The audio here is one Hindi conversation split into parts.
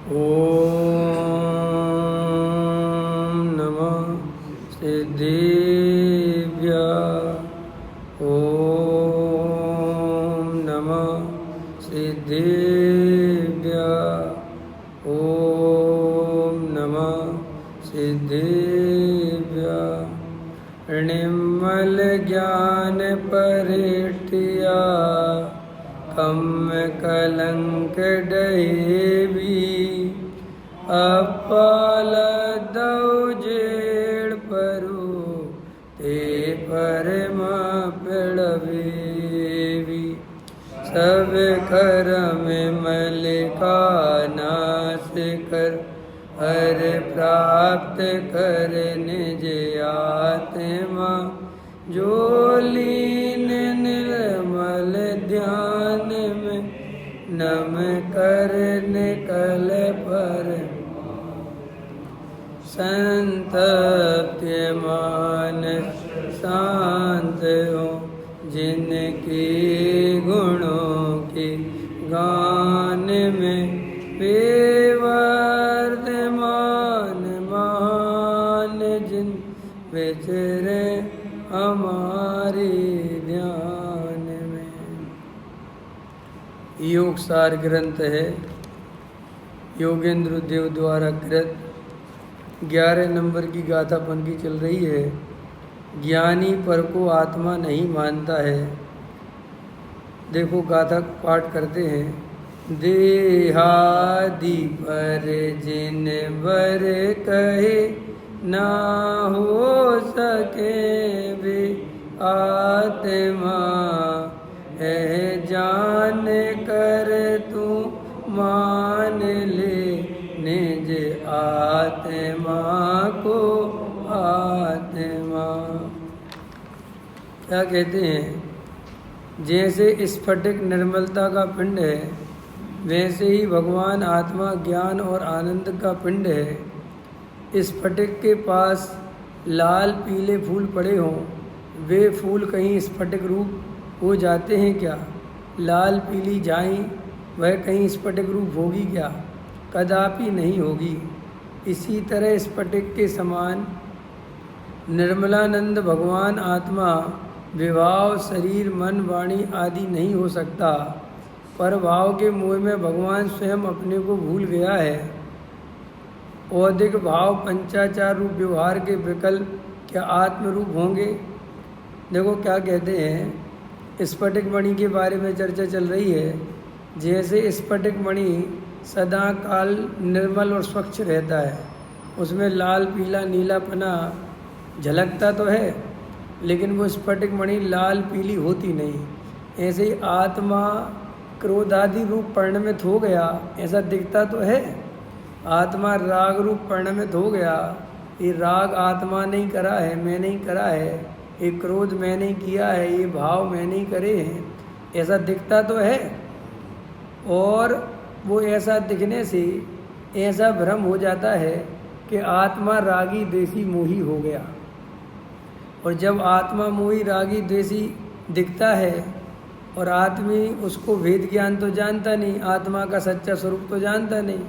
ॐ नमः सिद्धेभ्यः। ॐ नमः सिद्धेभ्यः। ॐ नमः सिद्धेभ्यः। निर्मल ज्ञान परिठिया कम कलंक डहेवी अपाल दौ जेड़ परु ते परम पेड़वेवी सब करम मलिका नाश कर हर प्राप्त कर निज आत्मा जो लीन निर्मल ध्यान में नम कर निकल पर संतप्य मानस शांत हो जिनके गुणों के गान में वे वर्धमान मान जिन विचरे हमारे ध्यान में। योग सार ग्रंथ है, योगेंद्र देव द्वारा कृत। 11 नंबर की गाथा पंक्ति चल रही है। ज्ञानी पर को आत्मा नहीं मानता है। देखो गाथा पाठ करते हैं। देहादि पर जिन बर कहे ना हो सके वे आत्मा है जान कर तू मान ले निज आत्मा को आत्मा। क्या कहते हैं? जैसे स्फटिक निर्मलता का पिंड है, वैसे ही भगवान आत्मा ज्ञान और आनंद का पिंड है। स्फटिक के पास लाल पीले फूल पड़े हों, वे फूल कहीं स्फटिक रूप हो जाते हैं क्या? लाल पीली जाई वह कहीं स्फटिक रूप होगी क्या? कदापि नहीं होगी। इसी तरह स्फटिक के समान निर्मलानंद भगवान आत्मा विभाव शरीर मन वाणी आदि नहीं हो सकता। पर भाव के मोह में भगवान स्वयं अपने को भूल गया है। औदिक भाव पंचाचार रूप व्यवहार के विकल्प क्या आत्म रूप होंगे? देखो क्या कहते हैं। स्फटिक मणि के बारे में चर्चा चल रही है। जैसे स्फटिक मणि सदा काल निर्मल और स्वच्छ रहता है, उसमें लाल पीला नीलापना झलकता तो है, लेकिन वो स्फटिक मणि लाल पीली होती नहीं। ऐसे ही आत्मा क्रोधादि रूप परिणमित हो गया, ऐसा दिखता तो है। आत्मा राग रूप परिणमित हो गया, ये राग आत्मा नहीं करा है, मैं नहीं करा है। ये क्रोध मैं नहीं किया है, ये भाव मैं नहीं करे हैं, ऐसा दिखता तो है। और वो ऐसा दिखने से ऐसा भ्रम हो जाता है कि आत्मा रागी द्वेषी मोही हो गया। और जब आत्मा मोही रागी द्वेषी दिखता है और आदमी उसको वेद ज्ञान तो जानता नहीं, आत्मा का सच्चा स्वरूप तो जानता नहीं।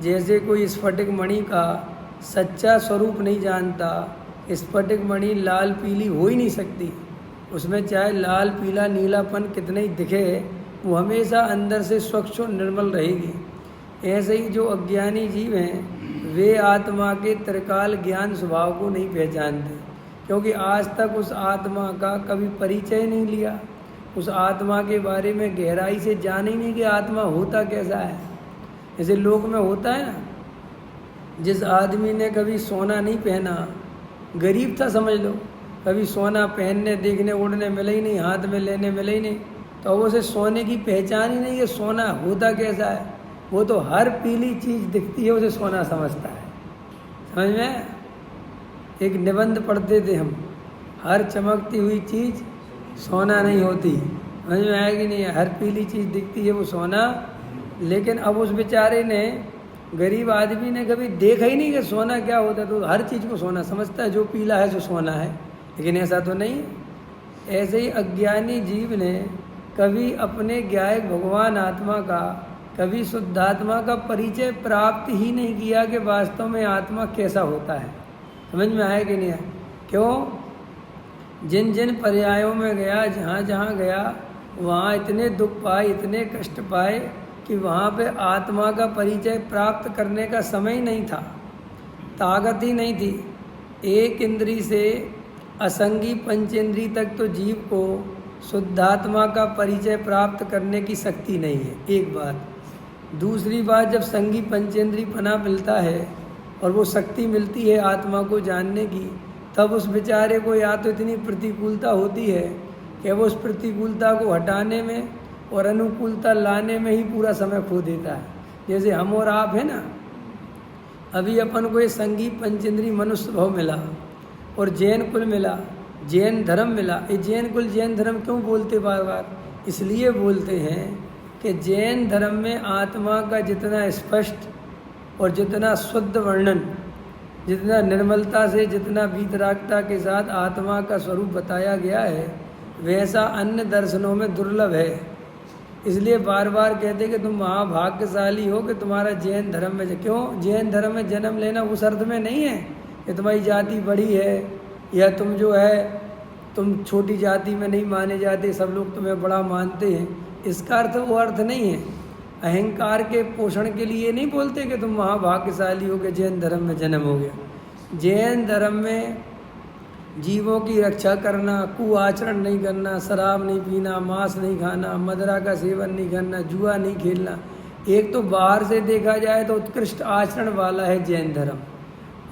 जैसे कोई स्फटिक मणि का सच्चा स्वरूप नहीं जानता, स्फटिक मणि लाल पीली हो ही नहीं सकती। उसमें चाहे लाल पीला नीलापन कितने ही दिखे, वो हमेशा अंदर से स्वच्छ और निर्मल रहेगी। ऐसे ही जो अज्ञानी जीव हैं, वे आत्मा के त्रिकाल ज्ञान स्वभाव को नहीं पहचानते, क्योंकि आज तक उस आत्मा का कभी परिचय नहीं लिया। उस आत्मा के बारे में गहराई से जाने ही नहीं कि आत्मा होता कैसा है। जैसे लोक में होता है ना, जिस आदमी ने कभी सोना नहीं पहना, गरीब था समझ लो, कभी सोना पहनने देखने उड़ने मिले ही नहीं, हाथ में लेने मिले ही नहीं, तो वो उसे सोने की पहचान ही नहीं कि सोना होता कैसा है। वो तो हर पीली चीज़ दिखती है उसे सोना समझता है। समझ में? एक निबंध पढ़ते थे हम, हर चमकती हुई चीज़ सोना नहीं होती। समझ में आएगी नहीं? हर पीली चीज़ दिखती है वो सोना। लेकिन अब उस बेचारे ने, गरीब आदमी ने कभी देखा ही नहीं कि सोना क्या होता, तो हर चीज़ को सोना समझता है। जो पीला है जो सोना है, लेकिन ऐसा तो नहीं। ऐसे ही अज्ञानी जीव ने कभी अपने ज्ञायक भगवान आत्मा का कभी शुद्धात्मा का परिचय प्राप्त ही नहीं किया कि वास्तव में आत्मा कैसा होता है। समझ में आया कि नहीं आया? क्यों? जिन जिन पर्यायों में गया, जहाँ जहाँ गया, वहाँ इतने दुख पाए, इतने कष्ट पाए कि वहाँ पे आत्मा का परिचय प्राप्त करने का समय ही नहीं था, ताकत ही नहीं थी। एक इंद्री से असंगी पंचेंद्री तक तो जीव को शुद्धात्मा का परिचय प्राप्त करने की शक्ति नहीं है, एक बात। दूसरी बात, जब संगी पंचेंद्री पना मिलता है और वो शक्ति मिलती है आत्मा को जानने की, तब उस बेचारे को या तो इतनी प्रतिकूलता होती है कि वो उस प्रतिकूलता को हटाने में और अनुकूलता लाने में ही पूरा समय खो देता है। जैसे हम और आप है ना, अभी अपन को ये संगी पंचेंद्री मनुष्य भाव मिला और जैन कुल मिला, जैन धर्म मिला। ये जैन कुल जैन धर्म क्यों बोलते बार बार? इसलिए बोलते हैं कि जैन धर्म में आत्मा का जितना स्पष्ट और जितना शुद्ध वर्णन, जितना निर्मलता से, जितना वीतरागता के साथ आत्मा का स्वरूप बताया गया है, वैसा अन्य दर्शनों में दुर्लभ है। इसलिए बार बार कहते कि तुम महाभाग्यशाली हो कि तुम्हारा जैन धर्म में। क्यों? जैन धर्म में जन्म लेना उस अर्थ में नहीं है कि तुम्हारी जाति बड़ी है या तुम जो है तुम छोटी जाति में नहीं माने जाते, सब लोग तुम्हें बड़ा मानते हैं। इसका अर्थ वो अर्थ नहीं है। अहंकार के पोषण के लिए नहीं बोलते कि तुम महाभाग्यशाली हो कि जैन धर्म में जन्म हो गया। जैन धर्म में जीवों की रक्षा करना, कुआचरण नहीं करना, शराब नहीं पीना, मांस नहीं खाना, मदिरा का सेवन नहीं करना, जुआ नहीं खेलना, एक तो बाहर से देखा जाए तो उत्कृष्ट आचरण वाला है जैन धर्म,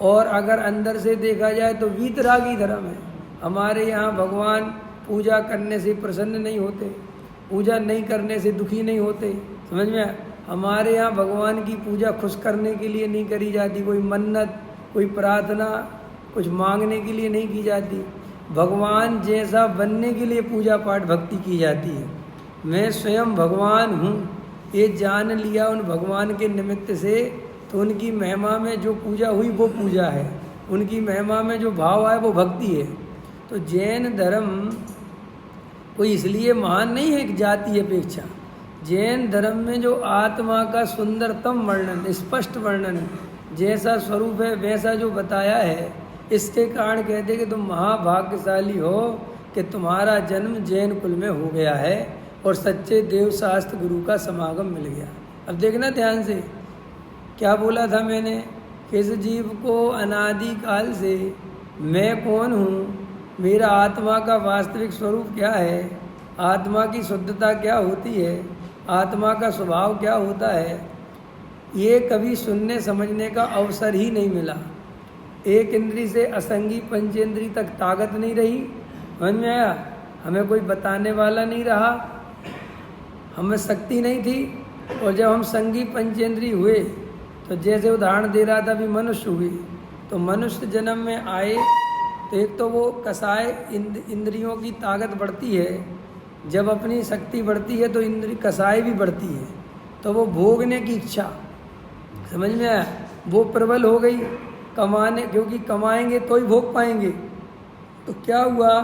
और अगर अंदर से देखा जाए तो वीतरागी धर्म है। हमारे यहाँ भगवान पूजा करने से प्रसन्न नहीं होते, पूजा नहीं करने से दुखी नहीं होते। समझ में? हमारे यहाँ भगवान की पूजा खुश करने के लिए नहीं करी जाती, कोई मन्नत, कोई प्रार्थना, कुछ मांगने के लिए नहीं की जाती। भगवान जैसा बनने के लिए पूजा पाठ भक्ति की जाती है। मैं स्वयं भगवान हूँ ये जान लिया उन भगवान के निमित्त से, तो उनकी महिमा में जो पूजा हुई वो पूजा है, उनकी महिमा में जो भाव आए वो भक्ति है। तो जैन धर्म कोई इसलिए महान नहीं है कि जाति अपेक्षा। जैन धर्म में जो आत्मा का सुंदरतम वर्णन, स्पष्ट वर्णन, जैसा स्वरूप है वैसा जो बताया है, इसके कारण कहते कि तुम महाभाग्यशाली हो कि तुम्हारा जन्म जैन कुल में हो गया है और सच्चे देव शास्त्र गुरु का समागम मिल गया। अब देखना ध्यान से, क्या बोला था मैंने? किस जीव को अनादि काल से मैं कौन हूँ, मेरा आत्मा का वास्तविक स्वरूप क्या है, आत्मा की शुद्धता क्या होती है, आत्मा का स्वभाव क्या होता है, ये कभी सुनने समझने का अवसर ही नहीं मिला। एक इंद्री से असंगी पंचेंद्री तक ताकत नहीं रही। समझ में आया? हमें कोई बताने वाला नहीं रहा, हमें शक्ति नहीं थी। और जब हम संगी पंचेंद्री हुए तो जैसे उदाहरण दे रहा था अभी, मनुष्य हुए, तो मनुष्य जन्म में आए तो एक तो वो कसाय इंद्रियों की ताकत बढ़ती है, जब अपनी शक्ति बढ़ती है तो इंद्री कसाय भी बढ़ती है, तो वो भोगने की इच्छा, समझ में आया, वो प्रबल हो गई। कमाने, क्योंकि कमाएंगे तो ही भोग पाएंगे। तो क्या हुआ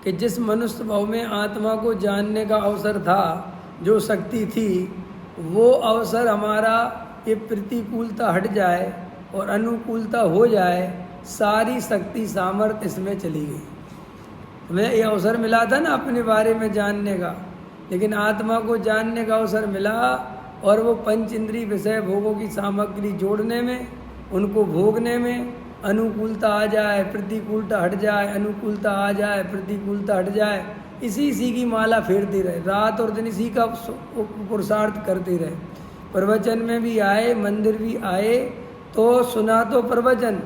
कि जिस मनुष्य भाव में आत्मा को जानने का अवसर था, जो शक्ति थी, वो अवसर हमारा ये प्रतिकूलता हट जाए और अनुकूलता हो जाए, सारी शक्ति सामर्थ्य इसमें चली गई। हमें ये अवसर मिला था ना अपने बारे में जानने का, लेकिन आत्मा को जानने का अवसर मिला और वो पंच इंद्रिय विषय भोगों की सामग्री जोड़ने में, उनको भोगने में अनुकूलता आ जाए, प्रतिकूलता हट जाए, अनुकूलता आ जाए, प्रतिकूलता हट जाए, इसी की माला फेरते रहे, रात और दिन इसी का पुरुषार्थ करते रहे। प्रवचन में भी आए, मंदिर भी आए, तो सुना तो प्रवचन,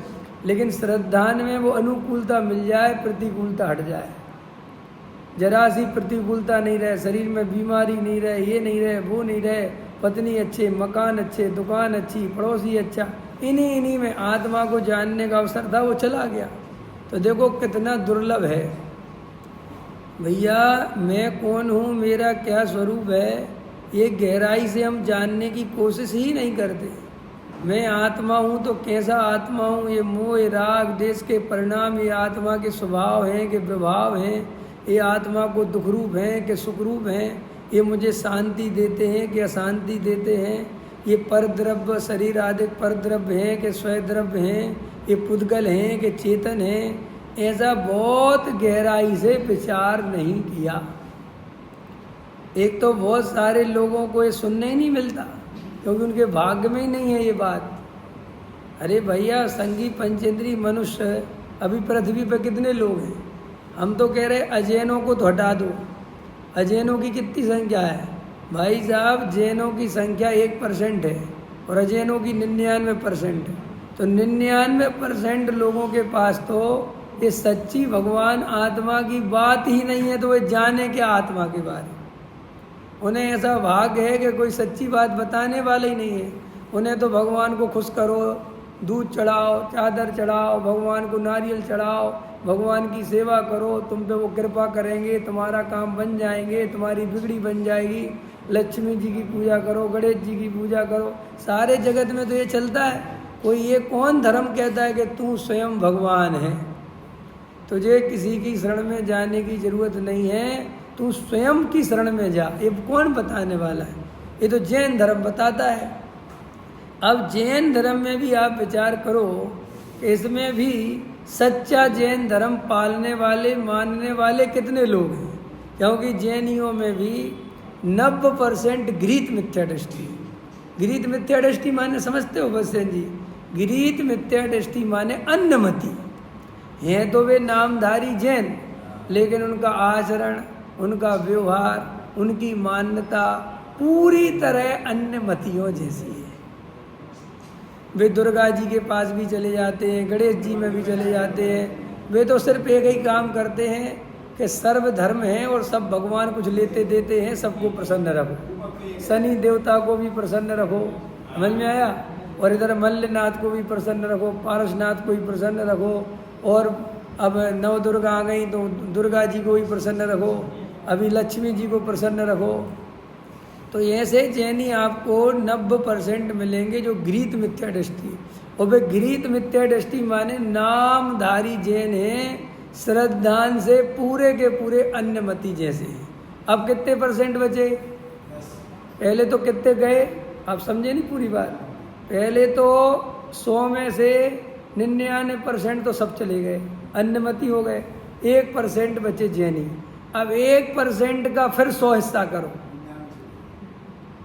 लेकिन श्रद्धान में वो अनुकूलता मिल जाए, प्रतिकूलता हट जाए। जरा सी प्रतिकूलता नहीं रहे, शरीर में बीमारी नहीं रहे, ये नहीं रहे, वो नहीं रहे, पत्नी अच्छे, मकान अच्छे, दुकान अच्छी, पड़ोसी अच्छा, इन्हीं में आत्मा को जानने का अवसर था, वो चला गया। तो देखो कितना दुर्लभ है भैया। मैं कौन हूँ, मेरा क्या स्वरूप है, ये गहराई से हम जानने की कोशिश ही नहीं करते। मैं आत्मा हूँ तो कैसा आत्मा हूँ, ये मोह, ये राग, देश के परिणाम, ये आत्मा के स्वभाव हैं कि विभाव हैं, ये आत्मा को दुख रूप हैं कि सुख रूप हैं, ये मुझे शांति देते हैं कि अशांति देते हैं, ये परद्रव्य शरीर आदि परद्रव्य हैं कि स्वद्रव्य हैं, ये पुद्गल हैं कि चेतन हैं, ऐसा बहुत गहराई से विचार नहीं किया। एक तो बहुत सारे लोगों को ये सुनने ही नहीं मिलता क्योंकि उनके भाग्य में ही नहीं है ये बात। अरे भैया, संगी पंचेंद्री मनुष्य अभी पृथ्वी पर कितने लोग हैं? हम तो कह रहे अजैनों को तो हटा दो। अजैनों की कितनी संख्या है भाई साहब? जैनों की संख्या 1% है और अजैनों की 99% है। तो 99% लोगों के पास तो ये सच्ची भगवान आत्मा की बात ही नहीं है, तो वे जाने क्या आत्मा के बारे में? उन्हें ऐसा भाग्य है कि कोई सच्ची बात बताने वाला ही नहीं है। उन्हें तो भगवान को खुश करो, दूध चढ़ाओ, चादर चढ़ाओ, भगवान को नारियल चढ़ाओ, भगवान की सेवा करो, तुम पे वो कृपा करेंगे, तुम्हारा काम बन जाएंगे, तुम्हारी बिगड़ी बन जाएगी। लक्ष्मी जी की पूजा करो, गणेश जी की पूजा करो। सारे जगत में तो ये चलता है। कोई ये कौन धर्म कहता है कि तू स्वयं भगवान है? तुझे किसी की शरण में जाने की जरूरत नहीं है, तू स्वयं की शरण में जा। ये कौन बताने वाला है? ये तो जैन धर्म बताता है। अब जैन धर्म में भी आप विचार करो कि इसमें भी सच्चा जैन धर्म पालने वाले, मानने वाले कितने लोग हैं? क्योंकि जैनियों में भी 90% गृहीत मिथ्या दृष्टि। गृहीत मिथ्या दृष्टि माने समझते हो बसेन जी? गृहीत मिथ्या दृष्टि माने अन्नमति हैं तो वे नामधारी जैन, लेकिन उनका आचरण, उनका व्यवहार, उनकी मान्यता पूरी तरह अन्यमतियों जैसी है। वे दुर्गा जी के पास भी चले जाते हैं, गणेश जी में भी चले जाते हैं। वे तो सिर्फ एक ही काम करते हैं कि सर्वधर्म है और सब भगवान कुछ लेते देते हैं, सबको प्रसन्न रखो। शनि देवता को भी प्रसन्न रखो, समझ में आया? और इधर मल्लनाथ को भी प्रसन्न रखो, पारसनाथ को भी प्रसन्न रखो। और अब नव दुर्गा आ गई तो दुर्गा जी को भी प्रसन्न रखो, अभी लक्ष्मी जी को प्रसन्न रखो। तो ऐसे जैनी आपको 90% मिलेंगे जो गृहीत मिथ्या दृष्टि। और वे गृहीत मिथ्या दृष्टि माने नामधारी जैन हैं, श्रद्धान से पूरे के पूरे अन्यमति जैसे हैं। अब कितने % बचे? पहले तो कितने गए? आप समझे नहीं पूरी बात। पहले तो 100 में से 99% तो सब चले गए, अन्यमति हो गए। 1% बचे जैनी। अब 1% का फिर 100 हिस्सा करो।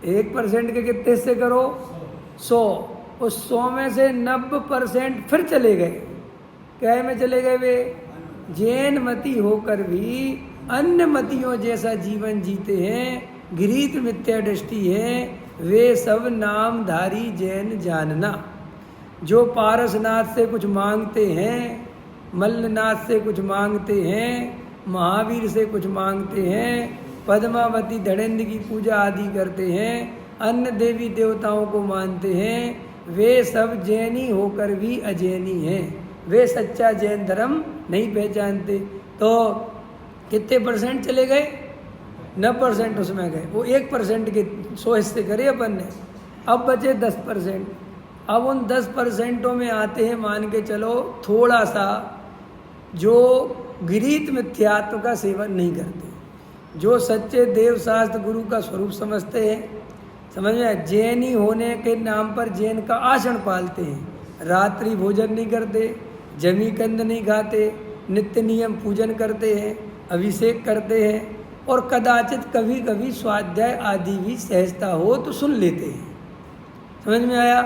1% के कितने हिस्से करो? 100। उस 100 में से 90% फिर चले गए। क्या में चले गए? वे जैन मती होकर भी अन्य मतियों जैसा जीवन जीते हैं, गृहीत मिथ्या दृष्टि है। वे सब नामधारी जैन जानना। जो पारसनाथ से कुछ मांगते हैं, मल्लनाथ से कुछ मांगते हैं, महावीर से कुछ मांगते हैं, पद्मावती धड़ेन्द्र की पूजा आदि करते हैं, अन्य देवी देवताओं को मानते हैं, वे सब जैनी होकर भी अजैनी हैं। वे सच्चा जैन धर्म नहीं पहचानते। तो कितने % चले गए? 90% उसमें गए। वो 1% के 100 हिस्से करे अपन ने। अब बचे 10%। अब उन 10% में आते हैं, मान के चलो थोड़ा सा, जो गृहीत मिथ्यात्व का सेवन नहीं करते, जो सच्चे देव शास्त्र गुरु का स्वरूप समझते हैं। समझ में? जैनी होने के नाम पर जैन का आसन पालते हैं, रात्रि भोजन नहीं करते, जमी कंद नहीं खाते, नित्य नियम पूजन करते हैं, अभिषेक करते हैं, और कदाचित कभी कभी स्वाध्याय आदि भी सहजता हो तो सुन लेते हैं। समझ में आया?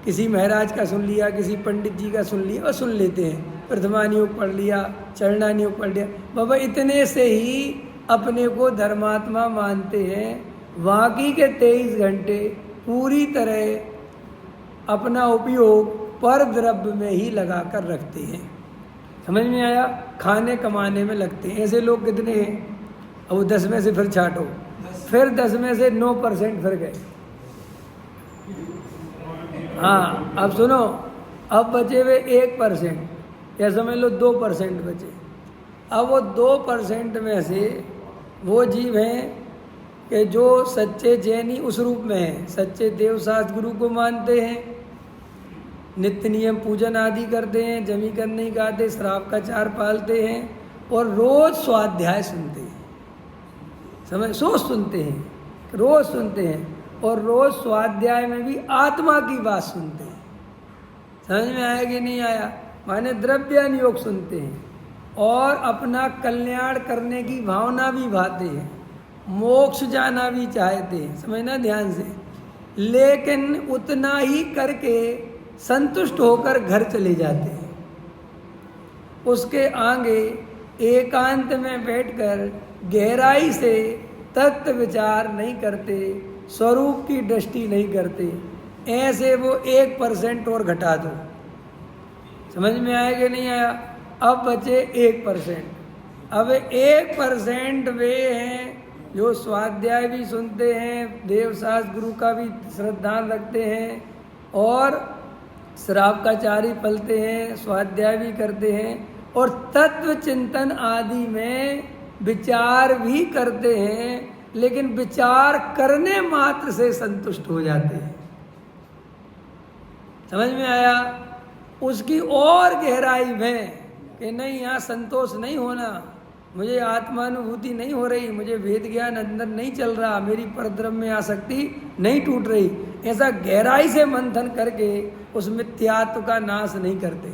किसी महाराज का सुन लिया, किसी पंडित जी का सुन लिया और सुन लेते हैं। प्रथमानियोग पढ़ लिया, चरणानियोग पढ़ लिया, बाबा इतने से ही अपने को धर्मात्मा मानते हैं। बाकी के 23 घंटे पूरी तरह अपना उपयोग पर द्रव्य में ही लगा कर रखते हैं। समझ में आया? खाने कमाने में लगते हैं। ऐसे लोग कितने हैं? अब 10 में से फिर छाटो, फिर 10 में से 9% फिर गए। हाँ, अब सुनो, अब बचे हुए 1%, या समझ लो 2% बचे। अब वो 2% में से वो जीव हैं कि जो सच्चे जैनी उस रूप में हैं, सच्चे देवशास्त्र गुरु को मानते हैं, नित्य नियम पूजन आदि करते हैं, जमी कर नहीं खाते, श्राप का चार पालते हैं, और रोज स्वाध्याय सुनते हैं। रोज सुनते हैं, रोज सुनते हैं, और रोज स्वाध्याय में भी आत्मा की बात सुनते हैं। समझ में आया कि नहीं आया? माने द्रव्यान योग सुनते हैं और अपना कल्याण करने की भावना भी भाते हैं, मोक्ष जाना भी चाहते हैं, समझना ध्यान से, लेकिन उतना ही करके संतुष्ट होकर घर चले जाते हैं। उसके आगे एकांत में बैठकर गहराई से तत्व विचार नहीं करते, स्वरूप की दृष्टि नहीं करते। ऐसे वो 1% और घटा दो। समझ में आया कि नहीं आया? अब बचे 1%। अब 1% वे हैं जो स्वाध्याय भी सुनते हैं, देवशास्त्र गुरु का भी श्रद्धा रखते हैं और श्राप का चारी पलते हैं, स्वाध्याय भी करते हैं और तत्व चिंतन आदि में विचार भी करते हैं, लेकिन विचार करने मात्र से संतुष्ट हो जाते हैं। समझ में आया? उसकी और गहराई में कि नहीं, यहाँ संतोष नहीं होना, मुझे आत्मानुभूति नहीं हो रही, मुझे वेद ज्ञान अंदर नहीं चल रहा, मेरी परब्रह्म में आसक्ति नहीं टूट रही, ऐसा गहराई से मंथन करके उस मिथ्यात्व का नाश नहीं करते।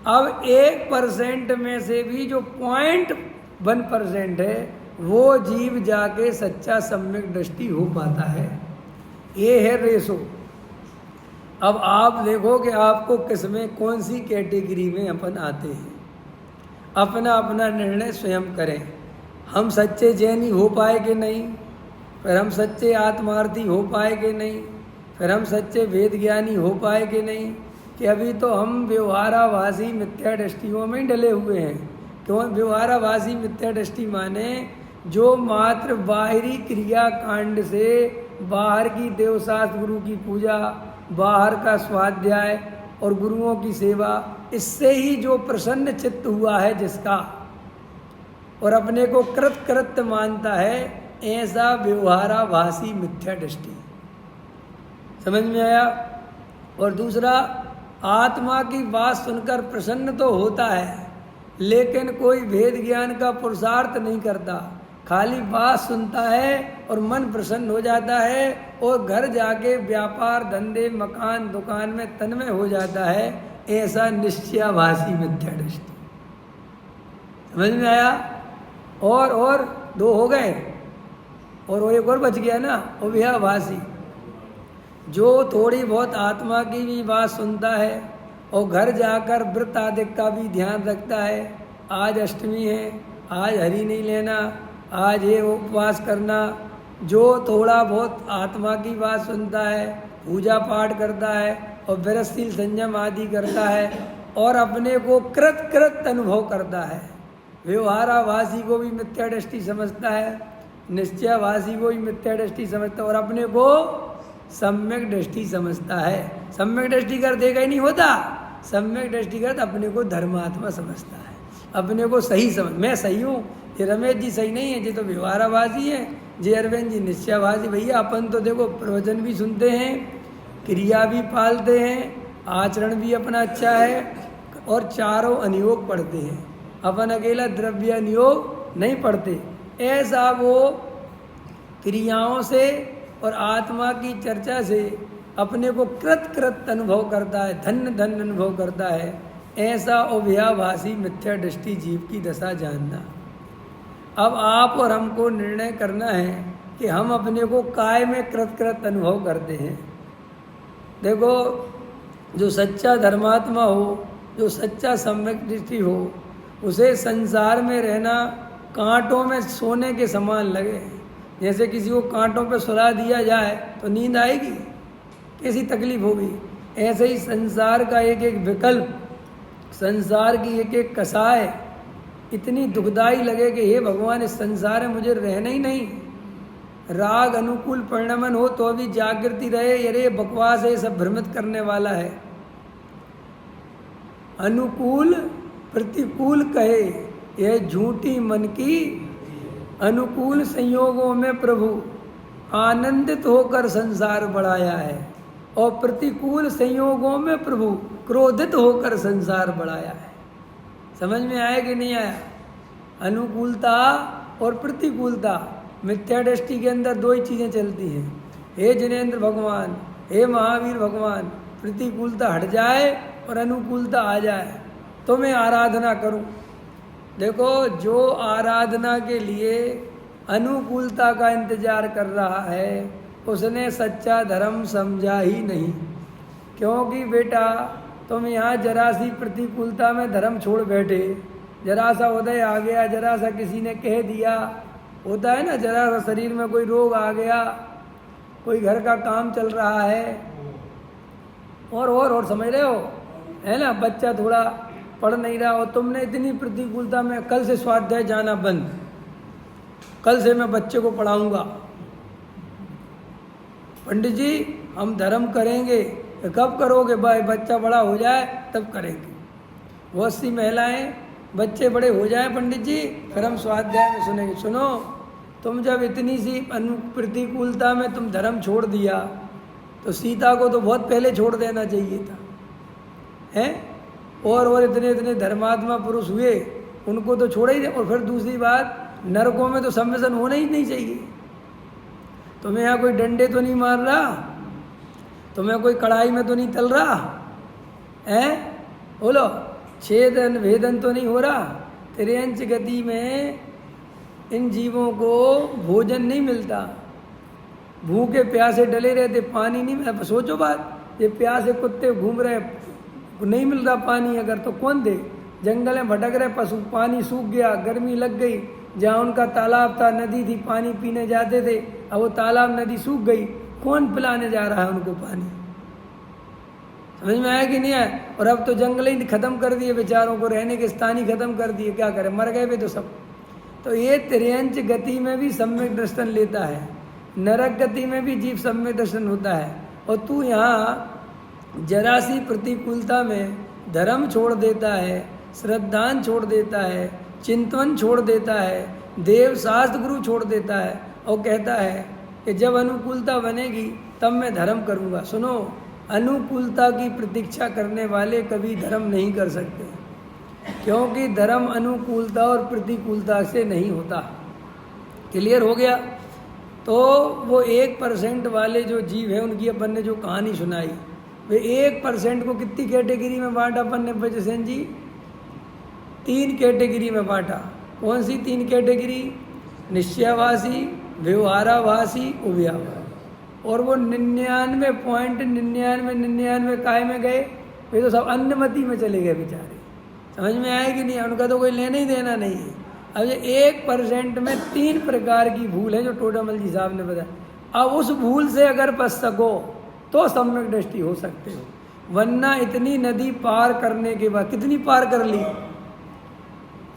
अब 1% में से भी जो 0.1% है वो जीव जाके सच्चा सम्यक दृष्टि हो पाता है। ये है रेशो। अब आप देखो कि आपको किसमें कौन सी कैटेगरी में अपन आते हैं, अपना अपना निर्णय स्वयं करें। हम सच्चे जैनी हो पाए कि नहीं, फिर हम सच्चे आत्मार्थी हो पाए कि नहीं, फिर हम सच्चे वेद ज्ञानी हो पाए कि नहीं, कि अभी तो हम व्यवहाराभासी मिथ्या दृष्टियों में डले हुए हैं। क्यों व्यवहाराभासी मिथ्या दृष्टि? माने जो मात्र बाहरी क्रिया कांड से, बाहर की देवशास्त्र गुरु की पूजा, बाहर का स्वाध्याय और गुरुओं की सेवा, इससे ही जो प्रसन्न चित्त हुआ है जिसका, और अपने को कृत्य मानता है, ऐसा व्यवहाराभासी मिथ्या दृष्टि। समझ में आया? और दूसरा, आत्मा की बात सुनकर प्रसन्न तो होता है, लेकिन कोई वेद ज्ञान का पुरुषार्थ नहीं करता, खाली बात सुनता है और मन प्रसन्न हो जाता है और घर जाके व्यापार धंधे मकान दुकान में तन्मय हो जाता है। ऐसा निश्चयाभासी मिथ्या दृष्टि। समझ में आया? और 2 हो गए और एक और बच गया ना, अव्ययाभासी, जो थोड़ी बहुत आत्मा की भी बात सुनता है और घर जाकर व्रत आदि का भी ध्यान रखता है। आज अष्टमी है, आज हरि नहीं लेना, आज ये उपवास करना, जो थोड़ा बहुत आत्मा की बात सुनता है, पूजा पाठ करता है और विरसशील संयम आदि करता है और अपने को कृत अनुभव करता है। व्यवहाराभासी को भी मिथ्या दृष्टि समझता है, निश्चयाभासी को भी मिथ्या दृष्टि समझता है और अपने को सम्यक दृष्टि समझता है। सम्यक दृष्टि कर देगा ही नहीं होता, सम्यक दृष्टि कर अपने को धर्मात्मा समझता है, अपने को सही समझ, मैं सही हूँ, ये रमेश जी सही नहीं है, ये तो व्यवहाराभासी है, जे अरविंद जी निश्चयाभासी। भैया अपन तो देखो प्रवचन भी सुनते हैं, क्रिया भी पालते हैं, आचरण भी अपना अच्छा है और चारों अनुयोग पढ़ते हैं, अपन अकेला द्रव्य अनुयोग नहीं पढ़ते। ऐसा वो क्रियाओं से और आत्मा की चर्चा से अपने को कृत अनुभव करता है, धन अनुभव करता है। ऐसा अव्ययाभासी मिथ्या दृष्टि जीव की दशा जानना। अब आप और हमको निर्णय करना है कि हम अपने को काय में कृत अनुभव करते हैं। देखो, जो सच्चा धर्मात्मा हो, जो सच्चा सम्यक दृष्टि हो, उसे संसार में रहना कांटों में सोने के समान लगे। जैसे किसी को कांटों पे सुला दिया जाए तो नींद आएगी, कैसी तकलीफ होगी। ऐसे ही संसार का एक एक विकल्प, संसार की एक एक कसाय इतनी दुखदाई लगे कि हे भगवान, इस संसार में मुझे रहना ही नहीं। राग अनुकूल परिणमन हो तो भी जागृति रहे, अरे बकवास है, सब भ्रमित करने वाला है। अनुकूल प्रतिकूल कहे, यह झूठी मन की अनुकूल संयोगों में प्रभु आनंदित होकर संसार बढ़ाया है और प्रतिकूल संयोगों में प्रभु क्रोधित होकर संसार बढ़ाया है। समझ में आया कि नहीं आया? अनुकूलता और प्रतिकूलता मिथ्या दृष्टि के अंदर दो ही चीज़ें चलती हैं। हे जिनेंद्र भगवान, हे महावीर भगवान, प्रतिकूलता हट जाए और अनुकूलता आ जाए तो मैं आराधना करूं। देखो, जो आराधना के लिए अनुकूलता का इंतजार कर रहा है उसने सच्चा धर्म समझा ही नहीं। क्योंकि बेटा तुम यहाँ जरा सी प्रतिकूलता में धर्म छोड़ बैठे, जरा सा उदय आ गया, जरा सा किसी ने कह दिया, होता है ना, जरा सा शरीर में कोई रोग आ गया, कोई घर का काम चल रहा है और समझ रहे हो, है ना, बच्चा थोड़ा पढ़ नहीं रहा हो, तुमने इतनी प्रतिकूलता में कल से स्वाध्याय जाना बंद, कल से मैं बच्चे को पढ़ाऊंगा। पंडित जी हम धर्म करेंगे, कब करोगे भाई? बच्चा बड़ा हो जाए तब करेंगे। बहुत सी महिलाएं बच्चे बड़े हो जाए पंडित जी फिर हम स्वाध्याय में सुनेंगे। सुनो, तुम जब इतनी सी प्रतिकूलता में तुम धर्म छोड़ दिया तो सीता को तो बहुत पहले छोड़ देना चाहिए था, हैं? और इतने इतने धर्मात्मा पुरुष हुए, उनको तो छोड़ा ही दे। और फिर दूसरी बात, नरकों में तो सम्मिलन होना ही नहीं चाहिए। तुम्हें यहाँ कोई डंडे तो नहीं मार रहा, तुम्हें कोई कढ़ाई में तो नहीं तल रहा है, बोलो, छेदन भेदन तो नहीं हो रहा। त्रियंच गति में इन जीवों को भोजन नहीं मिलता, भूखे प्यासे डले रहते, पानी नहीं मिलता। सोचो बात, ये प्यासे कुत्ते घूम रहे, नहीं मिल रहा पानी अगर, तो कौन दे? जंगल में भटक रहे पशु, पानी सूख गया, गर्मी लग गई, जहाँ उनका तालाब था, नदी थी, पानी पीने जाते थे, अब वो तालाब नदी सूख गई, कौन पिलाने जा रहा है उनको पानी? समझ में आया कि नहीं आया? और अब तो जंगल ही खत्म कर दिए, बेचारों को रहने के स्थान ही खत्म कर दिए, क्या करें, मर गए भी तो सब। तो ये त्रियंच गति में भी सम्यक दर्शन लेता है, नरक गति में भी जीव सम्यक दर्शन होता है। और तू यहाँ जरा सी प्रतिकूलता में धर्म छोड़ देता है, श्रद्धान छोड़ देता है, चिंतन छोड़ देता है, देव शास्त्र गुरु छोड़ देता है, और कहता है कि जब अनुकूलता बनेगी तब मैं धर्म करूँगा। सुनो, अनुकूलता की प्रतीक्षा करने वाले कभी धर्म नहीं कर सकते, क्योंकि धर्म अनुकूलता और प्रतिकूलता से नहीं होता। क्लियर हो गया? तो वो 1% वाले जो जीव है, उनकी अपन ने जो कहानी सुनाई, वे 1% को कितनी कैटेगरी में बांटा अपन ने बजसेन जी? 3 कैटेगरी में बांटा। कौन सी 3 कैटेगरी? निश्चयवासी, व्यवहाराभासी, उभयाभासी। और वो 99.9999 काय में गए? वे तो सब अन्नमति में चले गए बेचारे। समझ में आए कि नहीं? उनका तो कोई लेना ही देना नहीं है। अब ये 1% में 3 प्रकार की भूल है जो टोडामल जी साहब ने बताया। अब उस भूल से अगर बच सको तो सम्यक दृष्टि हो सकते हो, वरना इतनी नदी पार करने के बाद, कितनी पार कर ली?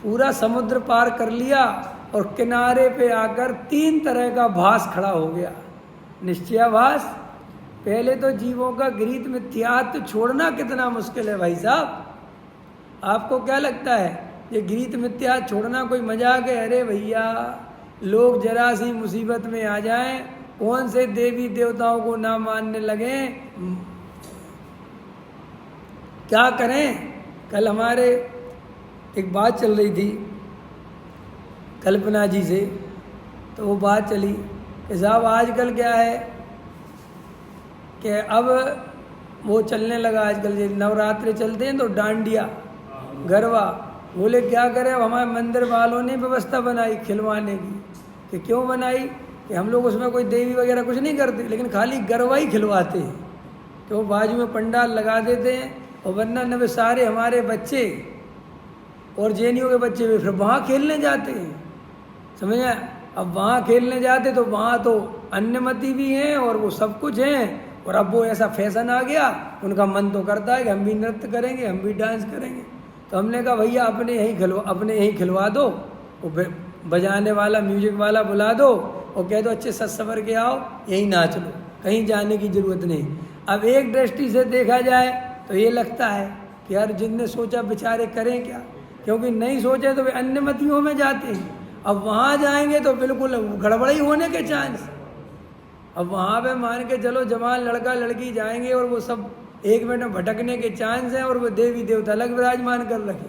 पूरा समुद्र पार कर लिया, और किनारे पे आकर 3 तरह का भास खड़ा हो गया। निश्चयाभास, पहले तो जीवों का गृहीत मिथ्यात्व छोड़ना कितना मुश्किल है भाई साहब। आपको क्या लगता है ये गृहीत मिथ्या छोड़ना कोई मजाक है? अरे भैया, लोग जरा सी मुसीबत में आ जाएं, कौन से देवी देवताओं को ना मानने लगे, क्या करें? कल हमारे एक बात चल रही थी कल्पना जी से, तो वो बात चली कि साहब आजकल क्या है कि अब वो चलने लगा, आजकल जो नवरात्रि चलते हैं तो डांडिया, गरबा। बोले क्या करें, अब हमारे मंदिर वालों ने व्यवस्था बनाई खिलवाने की। कि क्यों बनाई? कि हम लोग उसमें कोई देवी वगैरह कुछ नहीं करते, लेकिन खाली गरबा ही खिलवाते हैं। तो बाजू में पंडाल लगा देते हैं, और वरना न सारे हमारे बच्चे और जेएनयू के बच्चे भी फिर वहाँ खेलने जाते हैं। समझ आया? अब वहाँ खेलने जाते तो वहाँ तो अन्नमति भी हैं और वो सब कुछ हैं, और अब वो ऐसा फैशन आ गया, उनका मन तो करता है कि हम भी नृत्य करेंगे, हम भी डांस करेंगे। तो हमने कहा भैया अपने यहीं खिलवा दो, वो बजाने वाला म्यूजिक वाला बुला दो और कह दो अच्छे सज सवर के आओ, यहीं नाच लो, कहीं जाने की ज़रूरत नहीं। अब एक दृष्टि से देखा जाए तो ये लगता है कि यार जिनने सोचा बेचारे करें क्या, क्योंकि नहीं सोचे तो वे अन्नमतियों में जाते हैं। अब वहाँ जाएंगे तो बिल्कुल गड़बड़ी होने के चांस। अब वहाँ पे मान के चलो जवान लड़का लड़की जाएंगे और वो सब 1 मिनट में भटकने के चांस हैं, और वो देवी देवता अलग विराजमान कर रखे।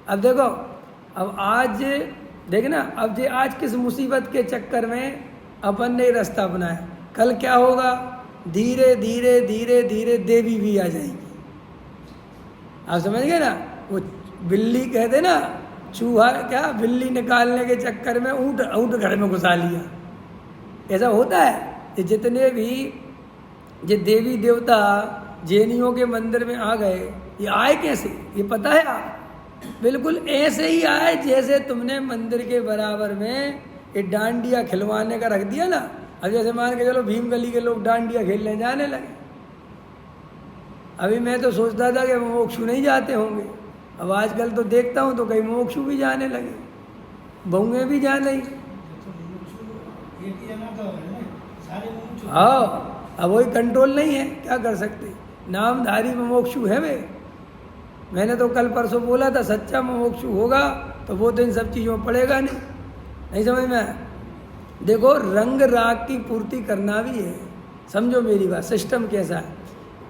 अब देखो, अब आज देखना अब जे आज किस मुसीबत के चक्कर में अपन ने रास्ता अपनाया, कल क्या होगा, धीरे धीरे धीरे धीरे देवी भी आ जाएगी। आप समझ गए ना, वो बिल्ली कहते ना, चूहा क्या बिल्ली निकालने के चक्कर में ऊँट ऊँट घर में घुसा लिया, ऐसा होता है। ये जितने भी ये देवी देवता जैनियों के मंदिर में आ गए, ये आए कैसे, ये पता है आप? बिल्कुल ऐसे ही आए जैसे तुमने मंदिर के बराबर में ये डांडिया खिलवाने का रख दिया ना। अब जैसे मान के चलो भीम गली के लोग डांडिया खेलने जाने लगे, अभी मैं तो सोचता था कि मोक्षु नहीं जाते होंगे, अब आजकल तो देखता हूँ तो कई मोक्षु भी जाने लगे, बहुएँ भी जाने ही। हाँ, अब वही कंट्रोल नहीं है, क्या कर सकते, नामधारी मोक्षु है वे। मैंने तो कल परसों बोला था सच्चा मोक्षु होगा तो वो तो इन सब चीज़ों में पड़ेगा नहीं समझ में आया? देखो रंग राग की पूर्ति करना भी है, समझो मेरी बात, सिस्टम कैसा है।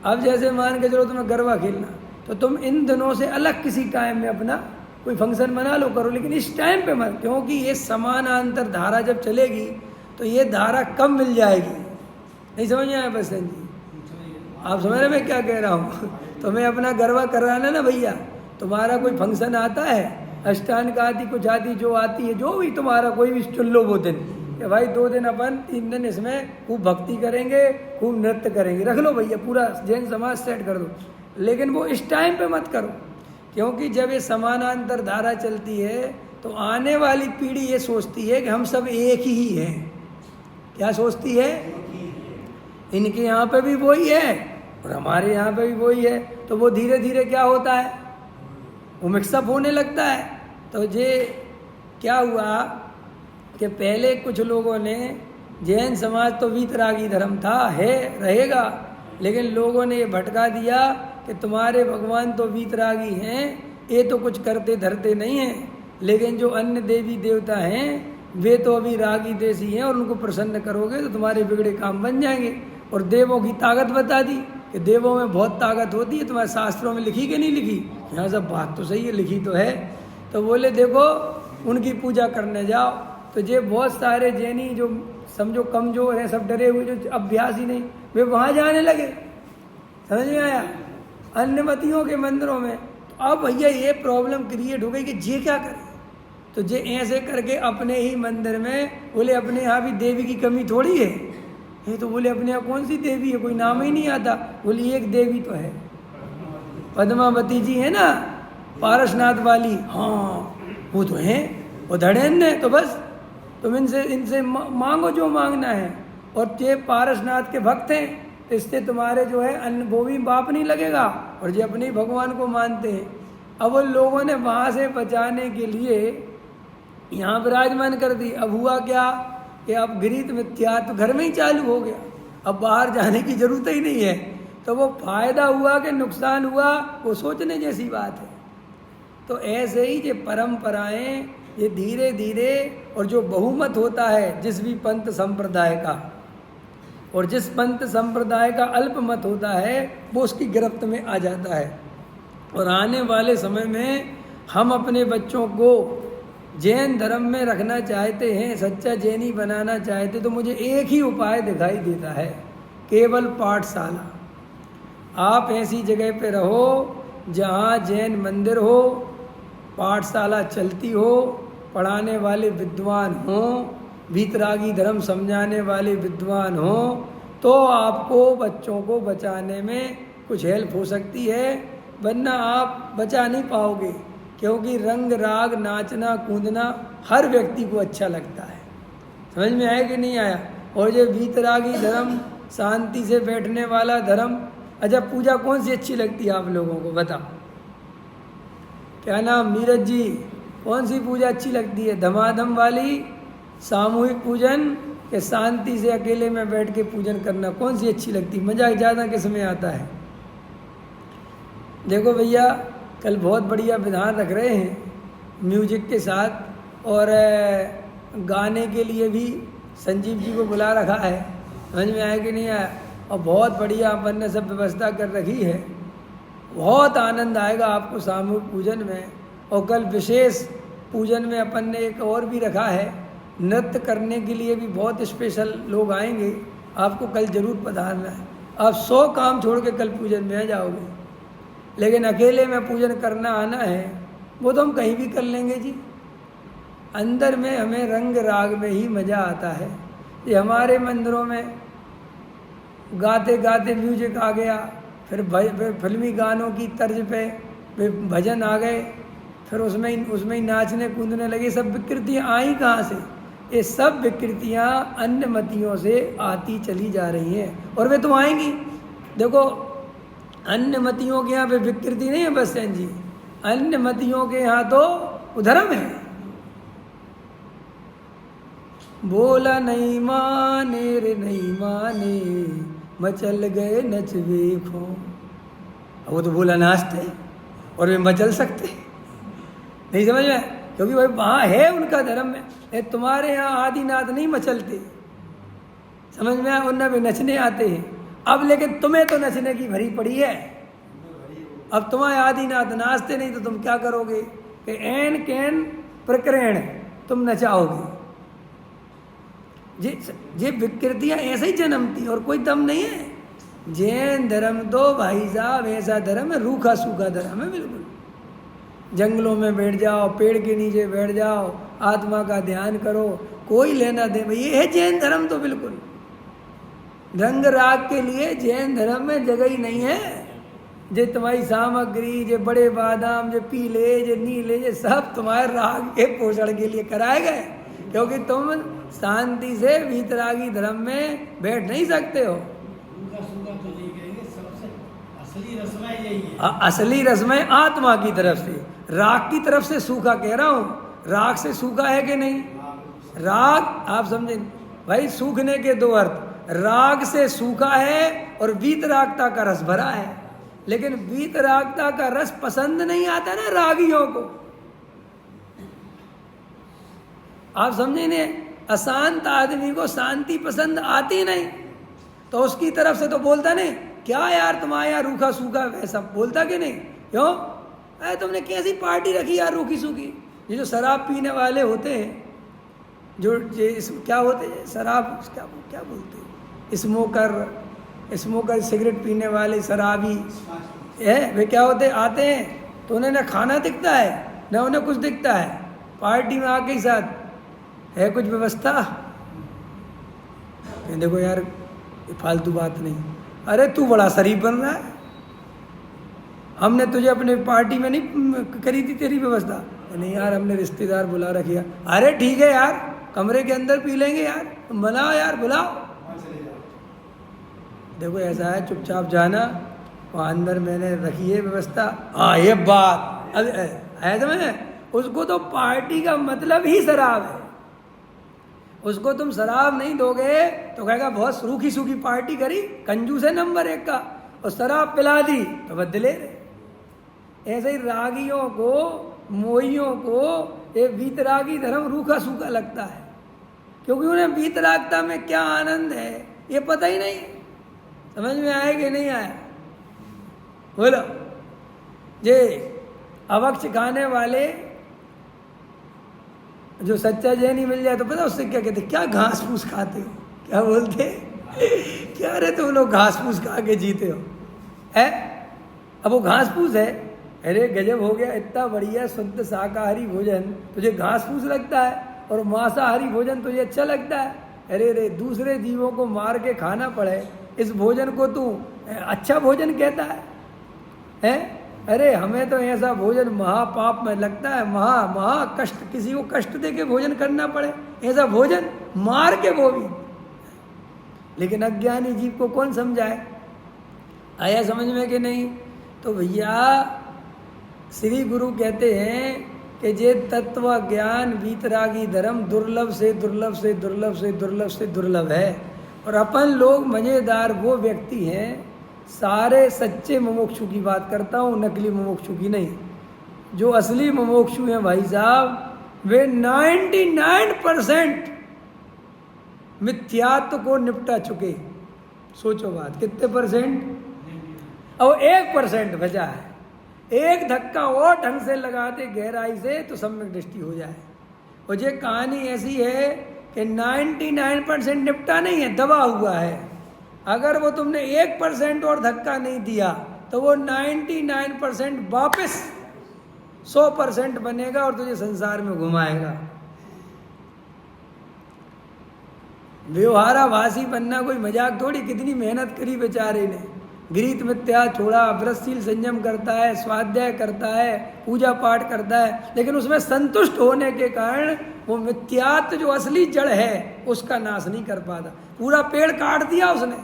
अब जैसे मान के चलो तुम्हें गरबा खेलना, तो तुम इन दिनों से अलग किसी टाइम में अपना कोई फंक्शन मना लो, करो, लेकिन इस टाइम पे मत, क्योंकि ये समानांतर धारा जब चलेगी तो ये धारा कम मिल जाएगी। नहीं समझ में आया बसंत जी? आप समझ रहे मैं क्या कह रहा हूँ? तो मैं अपना गरबा कराना ना भैया, तुम्हारा कोई फंक्शन आता है, अष्टांग का आती, कुछ आती, जो आती है, जो भी तुम्हारा कोई भी चुन लो वो दिन, कि भाई 2 दिन अपन 3 दिन इसमें खूब भक्ति करेंगे, खूब नृत्य करेंगे, रख लो भैया, पूरा जैन समाज सेट कर दो, लेकिन वो इस टाइम पे मत करो, क्योंकि जब ये समानांतर धारा चलती है तो आने वाली पीढ़ी ये सोचती है कि हम सब एक ही हैं। क्या सोचती है? इनके यहाँ पे भी वही है और हमारे यहाँ पे भी वही है, तो वो धीरे धीरे क्या होता है, वो मिक्सअप होने लगता है। तो ये क्या हुआ कि पहले कुछ लोगों ने, जैन समाज तो वीतरागी धर्म था, है, रहेगा, लेकिन लोगों ने ये भटका दिया कि तुम्हारे भगवान तो वीतरागी हैं, ये तो कुछ करते धरते नहीं हैं, लेकिन जो अन्य देवी देवता हैं वे तो अभी रागी देसी हैं और उनको प्रसन्न करोगे तो तुम्हारे बिगड़े काम बन जाएंगे। और देवों की ताकत बता दी कि देवों में बहुत ताकत होती है, तुम्हारे शास्त्रों में लिखी कि नहीं लिखी? यहाँ सब बात तो सही है, लिखी तो है। तो बोले देखो उनकी पूजा करने जाओ, तो ये बहुत सारे जैनी जो समझो कमजोर हैं, सब डरे हुए, जो अभ्यास ही नहीं, वे वहाँ जाने लगे। समझ में आया? अन्यमतियों के मंदिरों में। तो अब भैया ये प्रॉब्लम क्रिएट हो गई कि ये क्या करें, तो ये ऐसे करके अपने ही मंदिर में, बोले अपने यहाँ भी देवी की कमी थोड़ी है, ये तो बोले अपने यहाँ कौन सी देवी है, कोई नाम ही नहीं आता। बोली एक देवी तो है, पद्मावती जी है ना, पारसनाथ वाली, हाँ वो तो है, वो धड़ेन है, तो बस तुम इनसे मांगो जो मांगना है। और ये पारसनाथ के भक्त हैं, तो इससे तुम्हारे जो है अन्न वो भी बाप नहीं लगेगा, और ये अपने भगवान को मानते हैं। अब वो लोगों ने वहाँ से बचाने के लिए यहाँ विराजमान कर दी। अब हुआ क्या कि अब गृहीत मिथ्या तो घर में ही चालू हो गया, अब बाहर जाने की जरूरत ही नहीं है। तो वो फायदा हुआ कि नुकसान हुआ, वो सोचने जैसी बात है। तो ऐसे ही ये परंपराएं ये धीरे धीरे, और जो बहुमत होता है जिस भी पंथ संप्रदाय का, और जिस पंथ संप्रदाय का अल्पमत होता है वो उसकी गिरफ्त में आ जाता है। और आने वाले समय में हम अपने बच्चों को जैन धर्म में रखना चाहते हैं, सच्चा जैनी बनाना चाहते, तो मुझे एक ही उपाय दिखाई देता है, केवल पाठशाला। आप ऐसी जगह पे रहो जहाँ जैन मंदिर हो, पाठशाला चलती हो, पढ़ाने वाले विद्वान हों, वीतरागी धर्म समझाने वाले विद्वान हों, तो आपको बच्चों को बचाने में कुछ हेल्प हो सकती है, वरना आप बचा नहीं पाओगे। क्योंकि रंग राग नाचना कूदना हर व्यक्ति को अच्छा लगता है। समझ में आया कि नहीं आया? और ये वीतरागी धर्म, शांति से बैठने वाला धर्म, अच्छा पूजा कौन सी अच्छी लगती है आप लोगों को बताओ? क्या नाम नीरज जी, कौन सी पूजा अच्छी लगती है? धमाधम वाली, सामूहिक पूजन, के शांति से अकेले में बैठ के पूजन करना, कौन सी अच्छी लगती है? मज़ा ज़्यादा किस में आता है? देखो भैया कल बहुत बढ़िया विधान रख रहे हैं म्यूजिक के साथ, और गाने के लिए भी संजीव जी को बुला रखा है। समझ में आया कि नहीं आया? और बहुत बढ़िया अपन ने सब व्यवस्था कर रखी है, बहुत आनंद आएगा आपको सामूहिक पूजन में। और कल विशेष पूजन में अपन ने एक और भी रखा है, नृत्य करने के लिए भी बहुत स्पेशल लोग आएंगे, आपको कल जरूर पधारना है। आप 100 काम छोड़ के कल पूजन में आ जाओगे, लेकिन अकेले में पूजन करना आना है वो तो हम कहीं भी कर लेंगे जी। अंदर में हमें रंग राग में ही मज़ा आता है। ये हमारे मंदिरों में गाते गाते म्यूजिक आ गया, फिर फिल्मी गानों की तर्ज पे भजन आ गए, फिर उसमें ही नाचने कूदने लगे। सब विकृतियाँ आई कहाँ से? ये सब विकृतियाँ अन्य मतियों से आती चली जा रही हैं और वे तो आएंगी। देखो अन्य मतियों के यहाँ पे विकृति नहीं है बस्सेन जी, अन्य मतियों के यहाँ तो धर्म है। बोला नहीं माने रे नहीं माने, मचल गए नचवे खो। वो तो बोला नाचते और वे मचल सकते नहीं, समझ में? क्योंकि भाई वहाँ है उनका धर्म में। तुम्हारे यहाँ आदिनाथ नहीं मचलते, समझ में? उनमें भी नचने आते हैं। अब लेकिन तुम्हें तो नचने की भरी पड़ी है। अब तुम्हारे आदिनाथ नाचते नहीं तो तुम क्या करोगे कि एन कैन प्रकरण तुम नचाओगे। ये विकृतियाँ ऐसे ही जन्मती और कोई दम नहीं है। जैन धर्म तो भाई साहब ऐसा धर्म है, रूखा सूखा धर्म है बिल्कुल। जंगलों में बैठ जाओ, पेड़ के नीचे बैठ जाओ, आत्मा का ध्यान करो, कोई लेना दे भाई। ये है जैन धर्म तो बिल्कुल। रंग राग के लिए जैन धर्म में जगह ही नहीं है। जे तुम्हारी सामग्री, जे बड़े बादाम, जे पीले, जे नीले, जे सब तुम्हारे राग के पोषण के लिए कराए गए, क्योंकि तुम शांति से वीतरागी धर्म में बैठ नहीं सकते हो। असली रसमय आत्मा की तरफ से, राग की तरफ से सूखा कह रहा हूँ। राग से सूखा है कि नहीं? राग आप समझे भाई, सूखने के दो अर्थ, राग से सूखा है और वीतरागता का रस भरा है। लेकिन वीतरागता का रस पसंद नहीं आता ना रागियों को, आप समझे नहीं? अशांत आदमी को शांति पसंद आती नहीं, तो उसकी तरफ से तो बोलता नहीं क्या यार तुम्हारे यहाँ रूखा सूखा, वैसा बोलता कि नहीं? क्यों? अरे तुमने कैसी पार्टी रखी यार रूखी सूखी। ये जो शराब पीने वाले होते हैं, जो क्या होते हैं शराब क्या बोलते हैं, स्मोकर सिगरेट पीने वाले शराबी है, वे क्या होते? आते हैं तो उन्हें ना खाना दिखता है ना उन्हें कुछ दिखता है। पार्टी में आके ही साथ है कुछ व्यवस्था, देखो यार फालतू बात नहीं। अरे तू बड़ा शरीफ बन रहा है, हमने तुझे अपने पार्टी में नहीं करी थी तेरी व्यवस्था? नहीं यार हमने रिश्तेदार बुला रखिया। अरे ठीक है यार, कमरे के अंदर पी लेंगे यार, तुम बनाओ यार, बुलाओ। देखो ऐसा है, चुपचाप जाना, वहाँ अंदर मैंने रखी है व्यवस्था। हाँ ये बात है समझ, उसको तो पार्टी का मतलब ही शराब है। उसको तुम शराब नहीं दोगे तो कहेगा बहुत रूखी सूखी पार्टी करी, कंजूस है नंबर 1 का, और शराब पिला दी तो बदले रहे। ऐसे ही रागियों को, मोहियों को ये वीतरागी धर्म रूखा सूखा लगता है, क्योंकि उन्हें वीतरागता में क्या आनंद है ये पता ही नहीं। समझ में आया कि नहीं आया? बोलो। जे अवक्ष खाने वाले जो सच्चा जैनी मिल जाए तो पता उससे क्या कहते, क्या घास फूस खाते हो, क्या बोलते क्या रे तुम लोग घास फूस खा के जीते हो है? अब वो घास फूस है, अरे गजब हो गया, इतना बढ़िया शुद्ध शाकाहारी भोजन तुझे घास फूस लगता है और मांसाहारी भोजन तुझे अच्छा लगता है। अरे रे दूसरे जीवों को मार के खाना पड़े, इस भोजन को तू अच्छा भोजन कहता है? अरे हमें तो ऐसा भोजन महापाप में लगता है, महा कष्ट, किसी को कष्ट दे के भोजन करना पड़े, ऐसा भोजन मार के वो भी। लेकिन अज्ञानी जीव को कौन समझाए? आया समझ में कि नहीं? तो भैया श्री गुरु कहते हैं कि जे तत्व ज्ञान वीतरागी धर्म दुर्लभ से दुर्लभ से दुर्लभ से दुर्लभ से दुर्लभ है। और अपन लोग मजेदार वो व्यक्ति हैं, सारे सच्चे मुमुक्षु की बात करता हूँ, नकली मुमुक्षु की नहीं। जो असली मुमुक्षु हैं भाई साहब, वे 99% मिथ्यात्व को निपटा चुके। सोचो बात, कितने %? और 1% बचा है। एक धक्का और ढंग से लगा दे गहराई से तो सम्यक दृष्टि हो जाए। और ये कहानी ऐसी है कि 99% निपटा नहीं है, दबा हुआ है। अगर वो तुमने 1% और धक्का नहीं दिया तो वो 99% वापस 100% बनेगा और तुझे संसार में घुमाएगा। व्यवहाराभासी बनना कोई मजाक थोड़ी, कितनी मेहनत करी बेचारे ने। गृहीत मिथ्या छोड़ा, व्रतशील संयम करता है, स्वाध्याय करता है, पूजा पाठ करता है, लेकिन उसमें संतुष्ट होने के कारण वो मिथ्यात्व जो असली जड़ है उसका नाश नहीं कर पाता। पूरा पेड़ काट दिया उसने।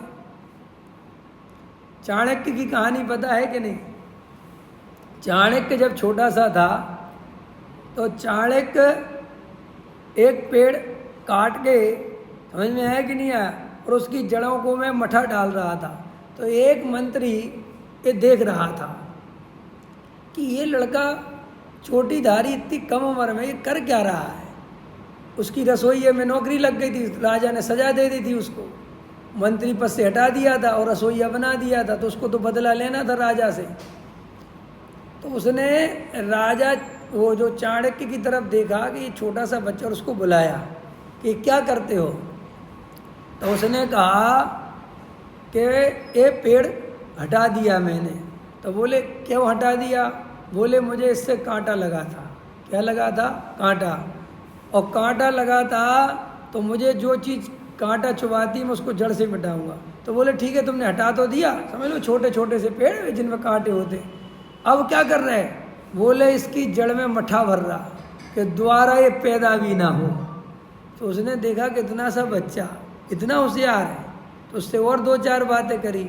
चाणक्य की कहानी पता है कि नहीं? चाणक्य जब छोटा सा था तो चाणक्य एक पेड़ काट के, समझ में आया कि नहीं आया, और उसकी जड़ों को मैं मठा डाल रहा था। तो एक मंत्री ये देख रहा था कि ये लड़का छोटी धारी इतनी कम उम्र में ये कर क्या रहा है। उसकी रसोइये में नौकरी लग गई थी, राजा ने सजा दे दी थी उसको, मंत्री पद से हटा दिया था और रसोइया बना दिया था, तो उसको तो बदला लेना था राजा से। तो उसने राजा वो जो चाणक्य की तरफ देखा कि ये छोटा सा बच्चा, और उसको बुलाया कि क्या करते हो। तो उसने कहा कि ये पेड़ हटा दिया मैंने। तो बोले क्यों हटा दिया? बोले मुझे इससे कांटा लगा था। क्या लगा था? कांटा। और कांटा लगा था तो मुझे जो चीज़ कांटा चुभाती मैं उसको जड़ से मिटाऊंगा। तो बोले ठीक है, तुमने हटा तो दिया, समझ लो छोटे छोटे से पेड़ जिनमें कांटे होते, अब क्या कर रहे हैं? बोले इसकी जड़ में मठा भर रहा कि द्वारा ये पैदा भी ना हो। तो उसने देखा कि इतना सा बच्चा इतना होशियार है, तो उससे और 2-4 बातें करी,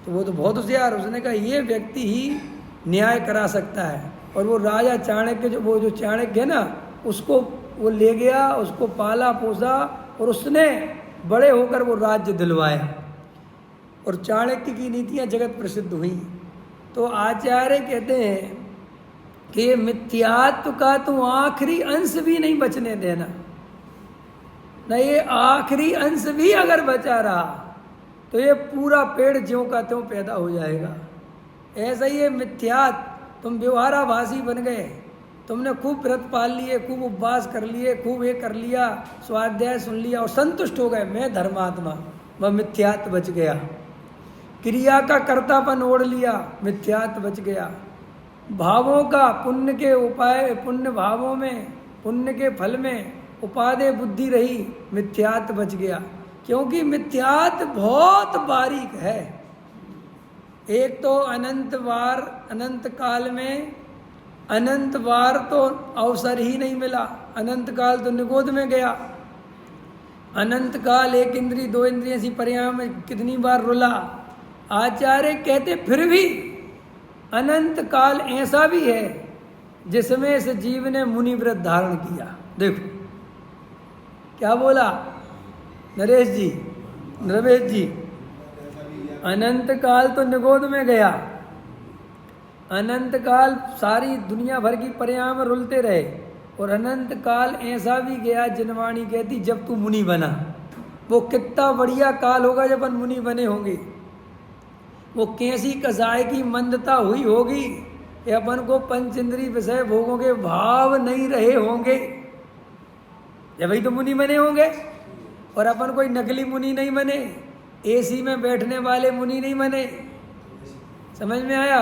तो वो तो बहुत होशियार। उसने कहा ये व्यक्ति ही न्याय करा सकता है। और वो राजा चाणक्य जो चाणक्य है ना, उसको वो ले गया, उसको पाला पोसा और उसने बड़े होकर वो राज्य दिलवाया। और चाणक्य की नीतियाँ जगत प्रसिद्ध हुई। तो आचार्य कहते हैं कि मिथ्यात्व का तो आखिरी अंश भी नहीं बचने देना, न ये आखिरी अंश भी अगर बचा रहा तो ये पूरा पेड़ ज्यों का त्यों पैदा हो जाएगा। ऐसा ही है मिथ्यात्व। तुम व्यवहाराभासी बन गए, तुमने खूब व्रत पाल लिए, खूब उपवास कर लिए, खूब ये कर लिया, स्वाध्याय सुन लिया और संतुष्ट हो गए मैं धर्मात्मा, वह मिथ्यात्व बच गया। क्रिया का कर्तापन ओढ़ लिया, मिथ्यात्व बच गया। भावों का पुण्य के उपाय, पुण्य भावों में, पुण्य के फल में उपादेय बुद्धि रही, मिथ्यात्व बच गया। क्योंकि मिथ्यात्व बहुत बारीक है। एक तो अनंत बार, अनंत काल में अनंत बार तो अवसर ही नहीं मिला, अनंत काल तो निगोद में गया। अनंत काल एक इंद्री 2 इंद्रियां सी पर्याय में कितनी बार रुला। आचार्य कहते फिर भी अनंत काल ऐसा भी है जिसमें इस जीव ने मुनि व्रत धारण किया। देखो क्या बोला नरेश जी, रमेश जी, अनंत काल तो निगोद में गया, अनंत काल सारी दुनिया भर की पर्याय में रुलते रहे, और अनंत काल ऐसा भी गया जिनवाणी कहती जब तू मुनि बना। वो कितना बढ़िया काल होगा जब अपन मुनि बने होंगे। वो कैसी कसाई की मंदता हुई होगी कि अपन को पंचेंद्रिय विषय भोगों के भाव नहीं रहे होंगे, जब ही तो मुनि बने होंगे। और अपन कोई नकली मुनि नहीं बने, एसी में बैठने वाले मुनि नहीं बने, समझ में आया?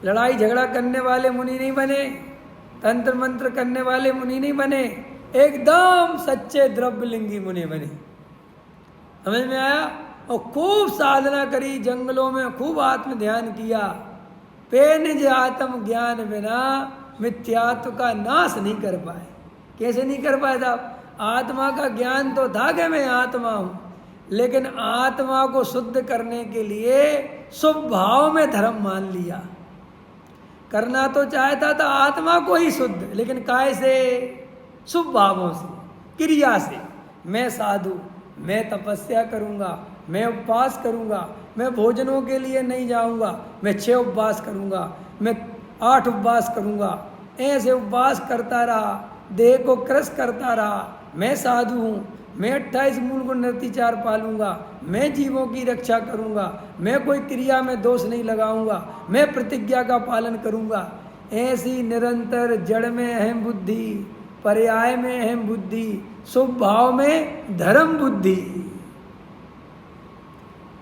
लड़ाई झगड़ा करने वाले मुनि नहीं बने, तंत्र मंत्र करने वाले मुनि नहीं बने, एकदम सच्चे द्रव्यलिंगी मुनि बने, समझ में आया? और खूब साधना करी, जंगलों में खूब आत्म ध्यान किया। पे निज आत्म ज्ञान बिना मिथ्यात्व का नाश नहीं कर पाए। कैसे नहीं कर पाए साहब? आत्मा का ज्ञान तो था कि मैं आत्मा हूँ, लेकिन आत्मा को शुद्ध करने के लिए शुभ भाव में धर्म मान लिया। करना तो चाहता था आत्मा को ही शुद्ध, लेकिन काय से? शुभ भावों से, क्रिया से। मैं साधु, मैं तपस्या करूँगा, मैं उपवास करूँगा, मैं भोजनों के लिए नहीं जाऊँगा, मैं 6 उपवास करूँगा, मैं 8 उपवास करूँगा। ऐसे उपवास करता रहा, देह को क्रश करता रहा, मैं साधु हूँ। मैं 28 मूल गुण नृतिचार पालूंगा, मैं जीवों की रक्षा करूंगा, मैं कोई क्रिया में दोष नहीं लगाऊंगा, मैं प्रतिज्ञा का पालन करूंगा। ऐसी निरंतर जड़ में अहम बुद्धि, पर्याय में अहम बुद्धि, शुभ भाव में धर्म बुद्धि।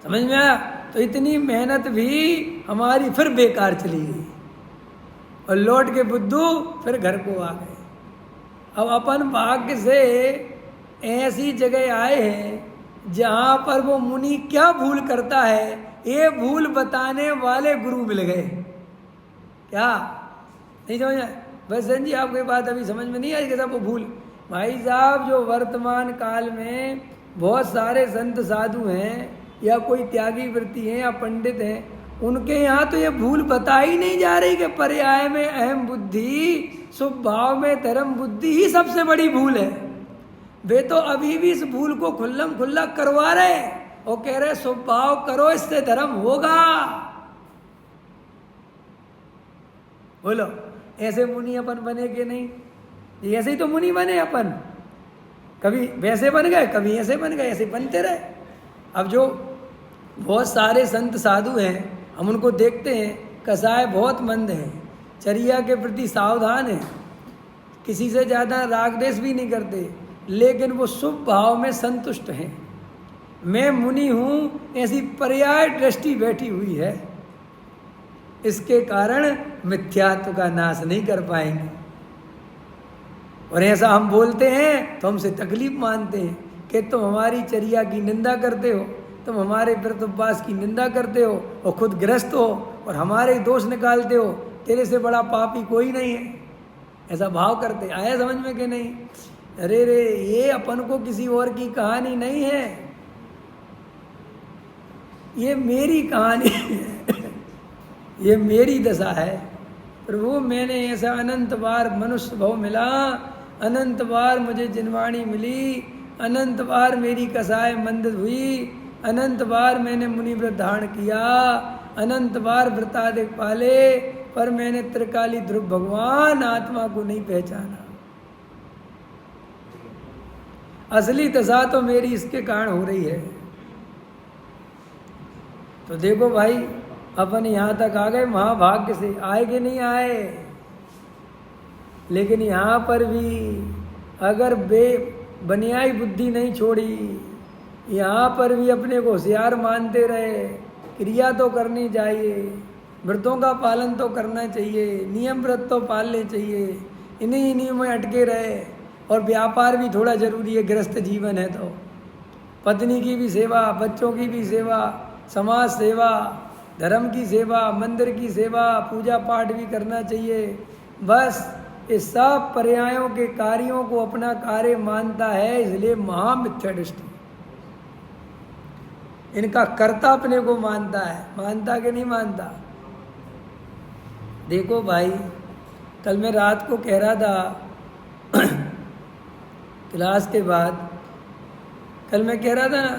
समझ में आया? तो इतनी मेहनत भी हमारी फिर बेकार चली गई और लौट के बुद्धू फिर घर को आ गए। अब अपन भाग्य से ऐसी जगह आए हैं जहां पर वो मुनि क्या भूल करता है, ये भूल बताने वाले गुरु मिल गए। क्या नहीं समझ में? वैसे जी आपकी बात अभी समझ में नहीं आई कि साहब वो भूल, भाई साहब जो वर्तमान काल में बहुत सारे संत साधु हैं या कोई त्यागी वृत्ति हैं या पंडित हैं, उनके यहाँ तो ये भूल बताई नहीं जा रही कि पर्याय में अहम बुद्धि, शुभ भाव में धर्म बुद्धि ही सबसे बड़ी भूल है। वे तो अभी भी इस भूल को खुल्लम खुल्ला करवा रहे और कह रहे शुभ भाव करो, इससे धर्म होगा। बोलो ऐसे मुनि अपन बने कि नहीं? ऐसे ही तो मुनि बने अपन, कभी वैसे बन गए कभी ऐसे बन गए, ऐसे बनते रहे। अब जो बहुत सारे संत साधु हैं हम उनको देखते हैं, कसाय बहुत मंद हैं, चर्या के प्रति सावधान हैं, किसी से ज़्यादा राग द्वेष भी नहीं करते, लेकिन वो शुभ भाव में संतुष्ट हैं। मैं मुनि हूँ ऐसी पर्याय दृष्टि बैठी हुई है, इसके कारण मिथ्यात्व का नाश नहीं कर पाएंगे। और ऐसा हम बोलते हैं तो हमसे तकलीफ मानते हैं कि तुम हमारी चर्या की निंदा करते हो, तुम हमारे व्रत उपवास की निंदा करते हो और खुद ग्रस्त हो और हमारे दोष निकालते हो, तेरे से बड़ा पापी कोई नहीं है। ऐसा भाव करते। आया समझ में कि नहीं? अरे रे, ये अपन को किसी और की कहानी नहीं है, ये मेरी कहानी है, ये मेरी दशा है। प्रभु मैंने ऐसा अनंत बार मनुष्य भाव मिला, अनंत बार मुझे जिनवाणी मिली, अनंत बार मेरी कसाय मंद हुई, अनंत बार मैंने मुनि व्रत धारण किया, अनंत बार व्रताधिक पाले, पर मैंने त्रिकाली ध्रुव भगवान आत्मा को नहीं पहचाना। असली दशा तो मेरी इसके कारण हो रही है। तो देखो भाई, अपन यहाँ तक आ गए महाभाग्य से, आए कि नहीं आए? लेकिन यहाँ पर भी अगर बनियाई बुद्धि नहीं छोड़ी, यहाँ पर भी अपने को होशियार मानते रहे, क्रिया तो करनी चाहिए, व्रतों का पालन तो करना चाहिए, नियम व्रत तो पालने चाहिए, इन्हीं नियम में अटके रहे। और व्यापार भी थोड़ा जरूरी है, गृहस्थ जीवन है तो पत्नी की भी सेवा, बच्चों की भी सेवा, समाज सेवा, धर्म की सेवा, मंदिर की सेवा, पूजा पाठ भी करना चाहिए। बस इस सब पर्यायों के कार्यों को अपना कार्य मानता है, इसलिए महामिथ्या दृष्टि। इनका कर्ता अपने को मानता है, मानता कि नहीं मानता? देखो भाई, कल मैं रात को कह रहा था क्लास के बाद, कल मैं कह रहा था ना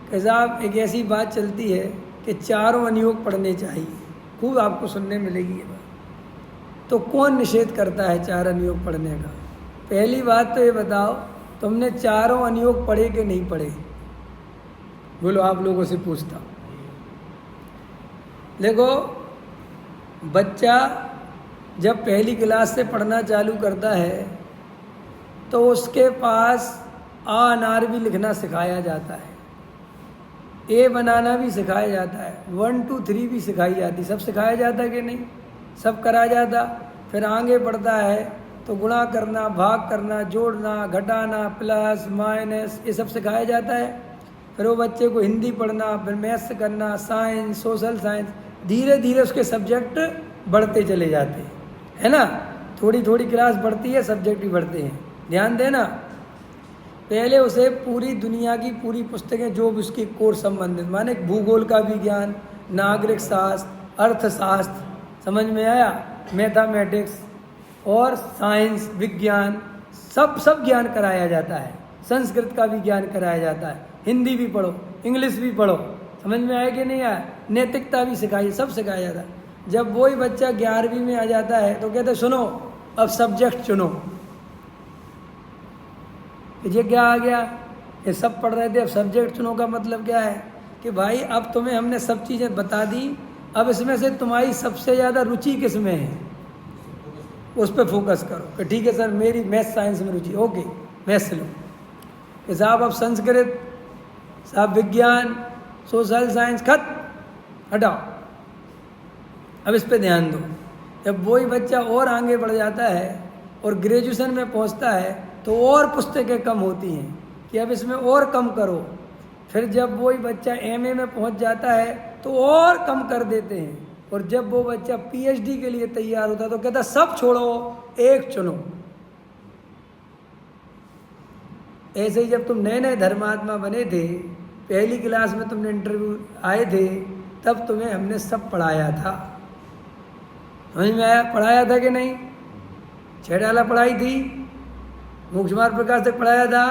कि साहब एक ऐसी बात चलती है कि चारों अनुयोग पढ़ने चाहिए, खूब आपको सुनने मिलेगी ये बात। तो कौन निषेध करता है चार अनुयोग पढ़ने का? पहली बात तो ये बताओ, तुमने चारों अनुयोग पढ़े कि नहीं पढ़े? बोलो, आप लोगों से पूछता हूँ। देखो, बच्चा जब पहली क्लास से पढ़ना चालू करता है तो उसके पास आ अनार भी लिखना सिखाया जाता है, ए बनाना भी सिखाया जाता है, 1 2 3 भी सिखाई जाती, सब सिखाया जाता है कि नहीं? सब करा जाता। फिर आगे बढ़ता है तो गुणा करना, भाग करना, जोड़ना, घटाना, प्लस माइनस, ये सब सिखाया जाता है। फिर वो बच्चे को हिंदी पढ़ना, फिर मैथ्स करना, साइंस, सोशल साइंस, धीरे धीरे उसके सब्जेक्ट बढ़ते चले जाते हैं, है ना? थोड़ी थोड़ी क्लास बढ़ती है, सब्जेक्ट भी बढ़ते हैं। ध्यान देना, पहले उसे पूरी दुनिया की पूरी पुस्तकें जो भी उसकी कोर्स संबंधित, माने भूगोल का विज्ञान, नागरिक शास्त्र, अर्थशास्त्र, समझ में आया, मैथमेटिक्स और साइंस, विज्ञान, सब ज्ञान कराया जाता है। संस्कृत का भी ज्ञान कराया जाता है, हिंदी भी पढ़ो, इंग्लिश भी पढ़ो, समझ में आया कि नहीं आया? नैतिकता भी सिखाई, सब सिखाया जाता है। जब वही बच्चा 11वीं में आ जाता है तो कहते सुनो अब सब्जेक्ट चुनो। ये क्या आ गया? ये सब पढ़ रहे थे, अब सब्जेक्ट चुनो का मतलब क्या है कि भाई अब तुम्हें हमने सब चीज़ें बता दी, अब इसमें से तुम्हारी सबसे ज़्यादा रुचि किस में है उस पर फोकस करो कि ठीक है सर मेरी मैथ साइंस में रुचि, ओके मैथ्स लो। कि साहब अब संस्कृत, साहब विज्ञान, सोशल साइंस, खत हटाओ, अब इस पे ध्यान दो। जब वही बच्चा और आगे बढ़ जाता है और ग्रेजुएशन में पहुंचता है तो और पुस्तकें कम होती हैं कि अब इसमें और कम करो। फिर जब वही बच्चा एमए में पहुंच जाता है तो और कम कर देते हैं, और जब वो बच्चा पीएचडी के लिए तैयार होता है तो कहता सब छोड़ो एक चुनो। ऐसे ही जब तुम नए नए धर्मात्मा बने थे, पहली क्लास में तुमने इंटरव्यू आए थे, तब तुम्हें हमने सब पढ़ाया था, समझ में आया? पढ़ाया था कि नहीं? छेड़ाला पढ़ाई थी, मुखकुमार प्रकाश तक पढ़ाया था,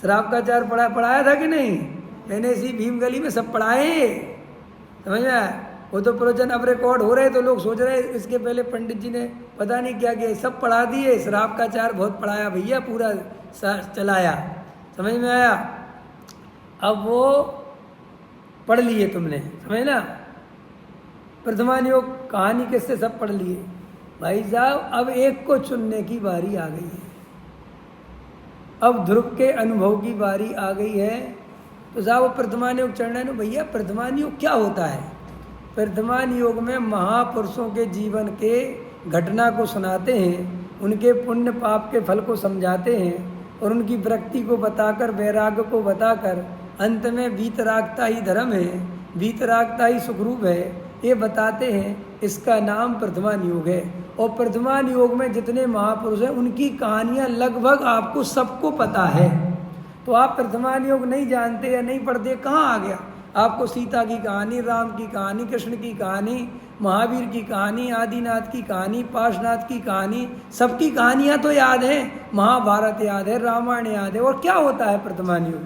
श्राप का चार पढ़ाया था कि नहीं? मैंने इसी भीम गली में सब पढ़ाए, समझ में आया? वो तो प्रवचन अब रिकॉर्ड हो रहे तो लोग सोच रहे इसके पहले पंडित जी ने पता नहीं क्या किया, सब पढ़ा दिए। श्राप का चार बहुत पढ़ाया भैया, पूरा चलाया, समझ में आया? अब वो पढ़ लिए तुमने, समझ ना? प्रथमान योग कहानी किससे सब पढ़ लिए भाई साहब। अब एक को चुनने की बारी आ गई है, अब ध्रुव के अनुभव की बारी आ गई है। तो साहब प्रथमान योग चढ़ना है ना भैया। प्रथमान योग क्या होता है? प्रथमान योग में महापुरुषों के जीवन के घटना को सुनाते हैं, उनके पुण्य पाप के फल को समझाते हैं और उनकी वृत्ति को बताकर, वैराग्य को बताकर, अंत में वीतरागता ही धर्म है, वीतरागता ही सुखरूप है, ये बताते हैं। इसका नाम प्रथमान योग है। और प्रथमान योग में जितने महापुरुष हैं उनकी कहानियाँ लगभग आपको सबको पता है। तो आप प्रथमान योग नहीं जानते या नहीं पढ़ते, कहाँ आ गया? आपको सीता की कहानी, राम की कहानी, कृष्ण की कहानी, महावीर की कहानी, आदिनाथ की कहानी, पार्श्वनाथ की कहानी, सबकी कहानियाँ तो याद हैं। महाभारत याद है, रामायण याद है। और क्या होता है प्रथमान योग?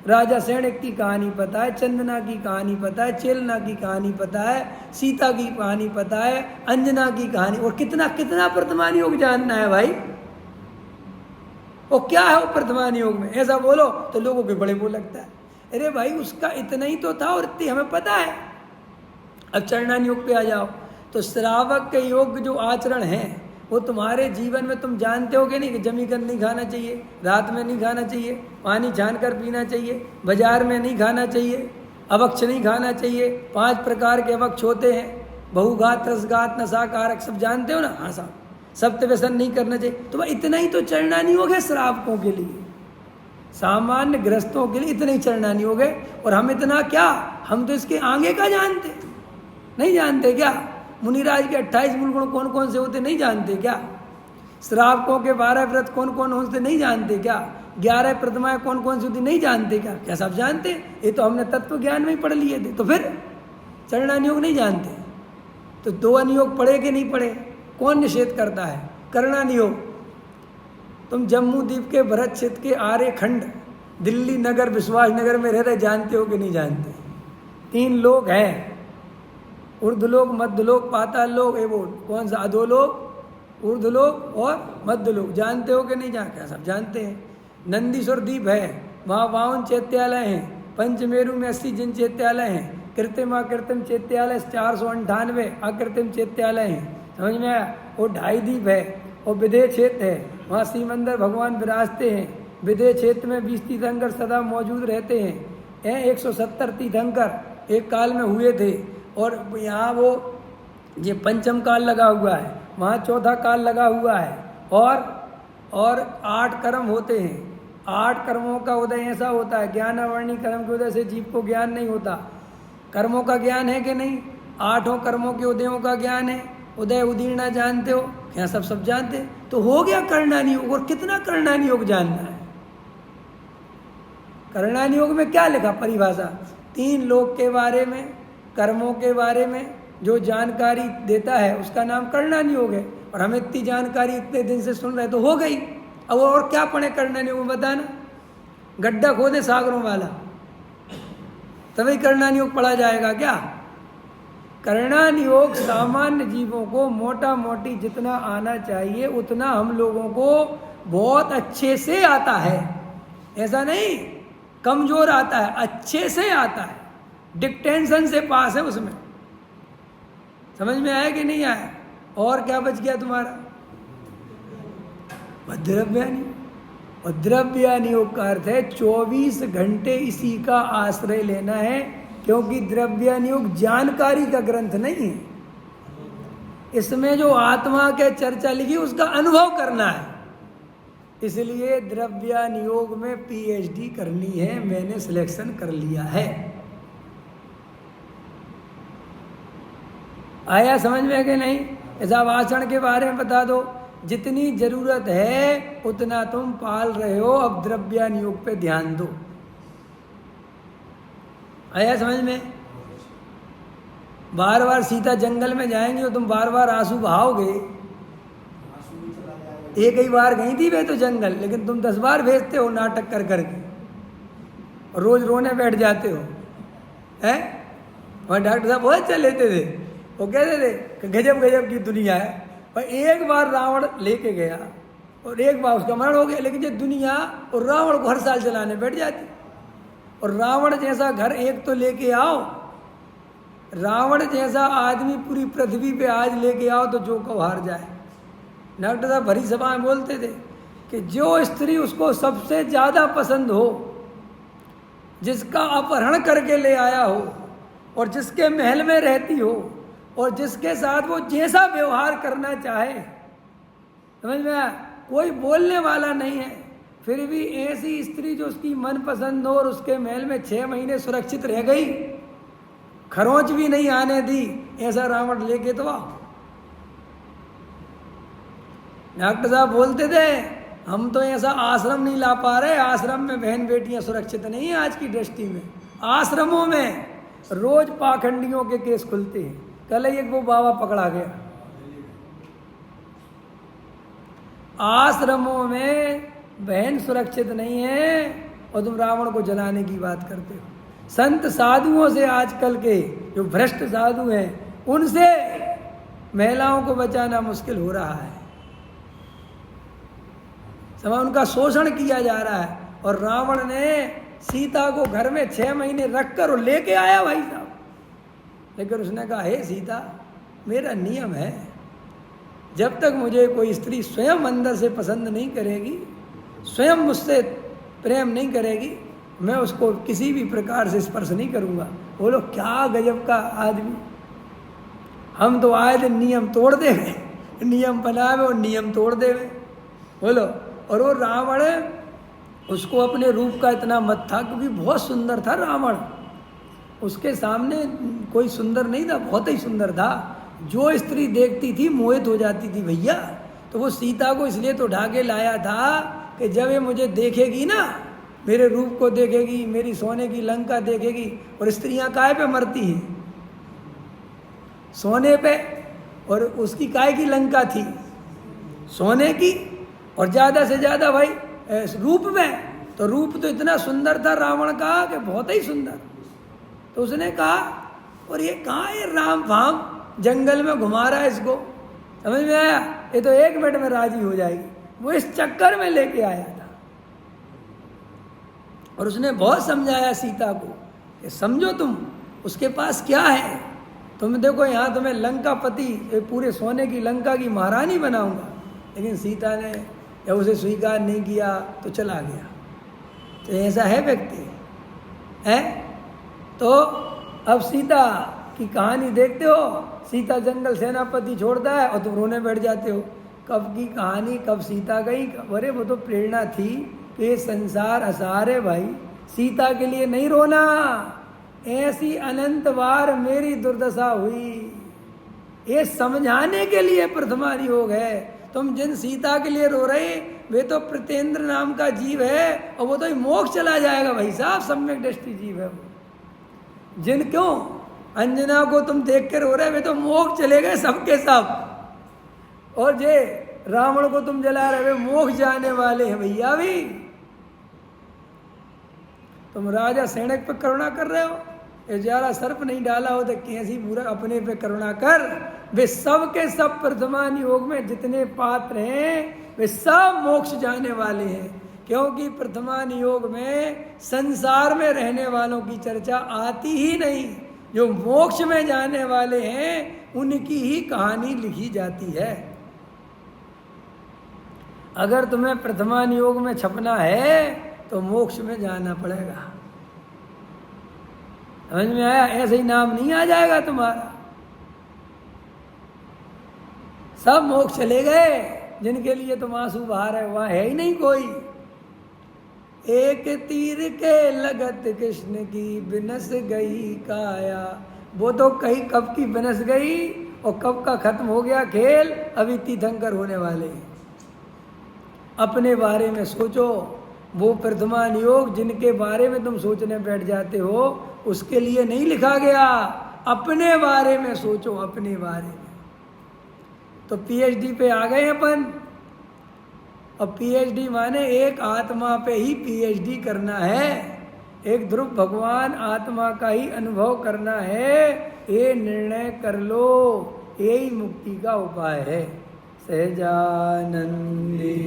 राजा सैनिक की कहानी पता है, चंदना की कहानी पता है, चेलना की कहानी पता है, सीता की कहानी पता है, अंजना की कहानी। और कितना कितना प्रथमान योग जानना है भाई। और क्या है वो प्रथमान योग में? ऐसा बोलो तो लोगों के बड़े वो लगता है, अरे भाई उसका इतना ही तो था और इतनी हमें पता है। अब चरणान योग पे आ जाओ तो श्रावक के योग जो आचरण है वो तुम्हारे जीवन में तुम जानते हो कि नहीं? कि जमीकन नहीं खाना चाहिए, रात में नहीं खाना चाहिए, पानी छान कर पीना चाहिए, बाजार में नहीं खाना चाहिए, अवक्ष नहीं खाना चाहिए, 5 प्रकार के अवक्ष होते हैं, बहुघात, रसघात, नशाकारक, सब जानते हो ना? हाँ साहब, सत्य व्यसन नहीं करना चाहिए। तो भाई इतना ही तो चरणानी योग है श्रावकों के लिए, सामान्य गृहस्थों के लिए इतने ही चरणानी योग है। और हम इतना क्या, हम तो इसके आगे का जानते नहीं जानते क्या? मुनिराज के 28 मूल गुण कौन कौन से होते नहीं जानते क्या? श्रावकों के 12 व्रत कौन कौन होते नहीं जानते क्या? 11 प्रतिमाएं कौन कौन सी होती नहीं जानते क्या? क्या सब जानते? ये तो हमने तत्व ज्ञान में ही पढ़ लिए थे। तो फिर चरणान योग नहीं जानते तो 2 अनुयोग पढ़े कि नहीं पढ़े? कौन निषेध करता है? करणान योग। तुम जम्मू द्वीप के भरत क्षेत्र के आर्य खंड, दिल्ली नगर, विश्वास नगर में रह रहे, जानते हो कि नहीं जानते? 3 लोग हैं, ऊर्ध्वलोक, मध्यलोक, पाताल लोक। वो कौन सा? अधोलोक, ऊर्ध्वलोक और मध्यलोक। जानते हो कि नहीं? क्या सब जानते हैं। नंदीश्वर द्वीप है, वहाँ 52 चैत्यालय हैं। पंचमेरु में 80 जिन चैत्यालय हैं। कृत्रिम अकृत्रिम चैत्यालय 498 अकृत्रिम चैत्यालय हैं, समझ में आया? वो 2.5 द्वीप है। और विदेह क्षेत्र है, वहाँ श्रीमंदिर भगवान विराजते हैं। विदेह क्षेत्र में 20 तीर्थंकर सदा मौजूद रहते हैं। 170 तीर्थंकर एक काल में हुए थे। और यहाँ वो ये पंचम काल लगा हुआ है, वहाँ चौथा काल लगा हुआ है। और 8 कर्म होते हैं। 8 कर्मों का उदय ऐसा होता है, ज्ञानावर्णी कर्म के उदय से जीव को ज्ञान नहीं होता। कर्मों का ज्ञान है कि नहीं? 8 कर्मों के उदयों का ज्ञान है। उदय उदीर्णा जानते हो? यहाँ सब जानते हैं। तो हो गया करणानी योग। और कितना करणानी योग जानना है? करणानी योग में क्या लिखा परिभाषा? 3 लोक के बारे में, कर्मों के बारे में जो जानकारी देता है उसका नाम करणानी योग है। और हम इतनी जानकारी इतने दिन से सुन रहे तो हो गई। अब और क्या पढ़े करणानी योग में? बताना। गड्ढा खोदे सागरों वाला तभी करणानी योग पढ़ा जाएगा क्या? करणानी योग सामान्य जीवों को मोटा मोटी जितना आना चाहिए उतना हम लोगों को बहुत अच्छे से आता है। ऐसा नहीं कमजोर आता है, अच्छे से आता है, डिक्टेंशन से पास है उसमें। समझ में आया कि नहीं आया? और क्या बच गया तुम्हारा? द्रव्यानि। और द्रव्यानि योग का अर्थ है 24 घंटे इसी का आश्रय लेना है, क्योंकि द्रव्यानि योग जानकारी का ग्रंथ नहीं है। इसमें जो आत्मा के चर्चा लिखी उसका अनुभव करना है। इसलिए द्रव्यानि योग में पीएचडी करनी है, मैंने सिलेक्शन कर लिया है। आया समझ में कि नहीं? ऐसा आचरण के बारे में बता दो, जितनी जरूरत है उतना तुम पाल रहे हो, अब द्रव्यानि योग पे ध्यान दो। आया समझ में? बार बार सीता जंगल में जाएंगे और तुम बार बार आंसू बहाओगे। एक ही बार गई थी वे तो जंगल, लेकिन तुम 10 बार भेजते हो नाटक कर करके, और रोज रोने बैठ जाते हो, हैं? और डॉक्टर साहब बहुत अच्छा लेते थे, वो कहते थे कि गजब गजब की दुनिया है। और एक बार रावण लेके गया और एक बार उसका मरण हो गया, लेकिन ये दुनिया और रावण को हर साल चलाने बैठ जाती। और रावण जैसा घर एक तो लेके आओ, रावण जैसा आदमी पूरी पृथ्वी पे आज लेके आओ तो जो को हार जाए। डॉक्टर साहब भरी सभा में बोलते थे कि जो स्त्री उसको सबसे ज़्यादा पसंद हो, जिसका अपहरण करके ले आया हो और जिसके महल में रहती हो और जिसके साथ वो जैसा व्यवहार करना चाहे, समझ में आया? कोई बोलने वाला नहीं है, फिर भी ऐसी स्त्री जो उसकी मनपसंद हो और उसके महल में 6 महीने सुरक्षित रह गई, खरोंच भी नहीं आने दी, ऐसा रावण लेके तो आओ। डॉक्टर साहब बोलते थे हम तो ऐसा आश्रम नहीं ला पा रहे, आश्रम में बहन बेटियां सुरक्षित नहीं है आज की दृष्टि में। आश्रमों में रोज पाखंडियों के केस खुलते हैं। कल एक वो बाबा पकड़ा गया। आश्रमों में बहन सुरक्षित नहीं है और तुम रावण को जलाने की बात करते हो। संत साधुओं से आजकल के जो भ्रष्ट साधु हैं उनसे महिलाओं को बचाना मुश्किल हो रहा है। समय उनका शोषण किया जा रहा है। और रावण ने सीता को घर में 6 महीने रखकर और लेके आया भाई साहब, लेकिन उसने कहा हे सीता, मेरा नियम है, जब तक मुझे कोई स्त्री स्वयं अंदर से पसंद नहीं करेगी, स्वयं मुझसे प्रेम नहीं करेगी, मैं उसको किसी भी प्रकार से स्पर्श नहीं करूँगा। बोलो क्या गजब का आदमी, हम तो आए दिन नियम तोड़ दे, नियम बनावे और नियम तोड़ दे। बोलो। और वो रावण, उसको अपने रूप का इतना मत था, क्योंकि बहुत सुंदर था रावण, उसके सामने कोई सुंदर नहीं था, बहुत ही सुंदर था। जो स्त्री देखती थी मोहित हो जाती थी भैया। तो वो सीता को इसलिए तो ढा के लाया था कि जब ये मुझे देखेगी ना, मेरे रूप को देखेगी, मेरी सोने की लंका देखेगी। और स्त्रियां काहे पे मरती हैं? सोने पे। और उसकी काहे की लंका थी? सोने की। और ज़्यादा से ज़्यादा भाई रूप में, तो रूप तो इतना सुंदर था रावण का कि बहुत ही सुंदर। तो उसने कहा और ये कहाँ है राम भाम जंगल में घुमा रहा है इसको, समझ में आया? ये तो 1 मिनट में राजी हो जाएगी। वो इस चक्कर में लेके आया था। और उसने बहुत समझाया सीता को कि समझो तुम उसके पास क्या है, तुम देखो यहाँ तुम्हें लंकापति, पूरे सोने की लंका की महारानी बनाऊंगा। लेकिन सीता ने जब उसे स्वीकार नहीं किया तो चला गया। तो ऐसा है व्यक्ति है। तो अब सीता की कहानी देखते हो, सीता जंगल सेनापति छोड़ता है और तुम रोने बैठ जाते हो। कब की कहानी, कब सीता गई? अरे वो तो प्रेरणा थी कि ये संसार असार है भाई, सीता के लिए नहीं रोना। ऐसी अनंत बार मेरी दुर्दशा हुई, ये समझाने के लिए प्रथमा योग है। तुम जिन सीता के लिए रो रहे, वे तो प्रतेंद्र नाम का जीव है और वो तो मोक्ष चला जाएगा भाई साहब, सम्यक दृष्टि जीव है वो। जिन क्यों अंजना को तुम देख के रो रहे, वे तो मोक्ष चले गए सबके सब। और जे रावण को तुम जला रहे, वे मोक्ष जाने वाले हैं भैया भी। तुम राजा सैनिक पे करुणा कर रहे हो, ये ज्यादा सर्प नहीं डाला हो तो कैसी बुरा, अपने पे करुणा कर। वे सब के सब प्रथमान योग में जितने पात्र हैं वे सब मोक्ष जाने वाले हैं। क्योंकि प्रथमान योग में संसार में रहने वालों की चर्चा आती ही नहीं। जो मोक्ष में जाने वाले हैं उनकी ही कहानी लिखी जाती है। अगर तुम्हें प्रथमान योग में छपना है तो मोक्ष में जाना पड़ेगा। समझ में आया? ऐसे ही नाम नहीं आ जाएगा तुम्हारा। सब मोक्ष चले गए, जिनके लिए तुम आंसू बहा रहे वहां है ही नहीं कोई। एक तीर के लगत कृष्ण की बिनस गई काया। वो तो कहीं कब की बिनस गई और कब का खत्म हो गया खेल, अभी तीर्थंकर होने वाले हैं। अपने बारे में सोचो। वो प्रथमान योग जिनके बारे में तुम सोचने बैठ जाते हो उसके लिए नहीं लिखा गया। अपने बारे में सोचो, अपने बारे में। तो पीएचडी पे आ गए अपन। और पीएचडी माने एक आत्मा पे ही पीएचडी करना है। एक ध्रुव भगवान आत्मा का ही अनुभव करना है। ये निर्णय कर लो, यही मुक्ति का उपाय है। सहजानंदी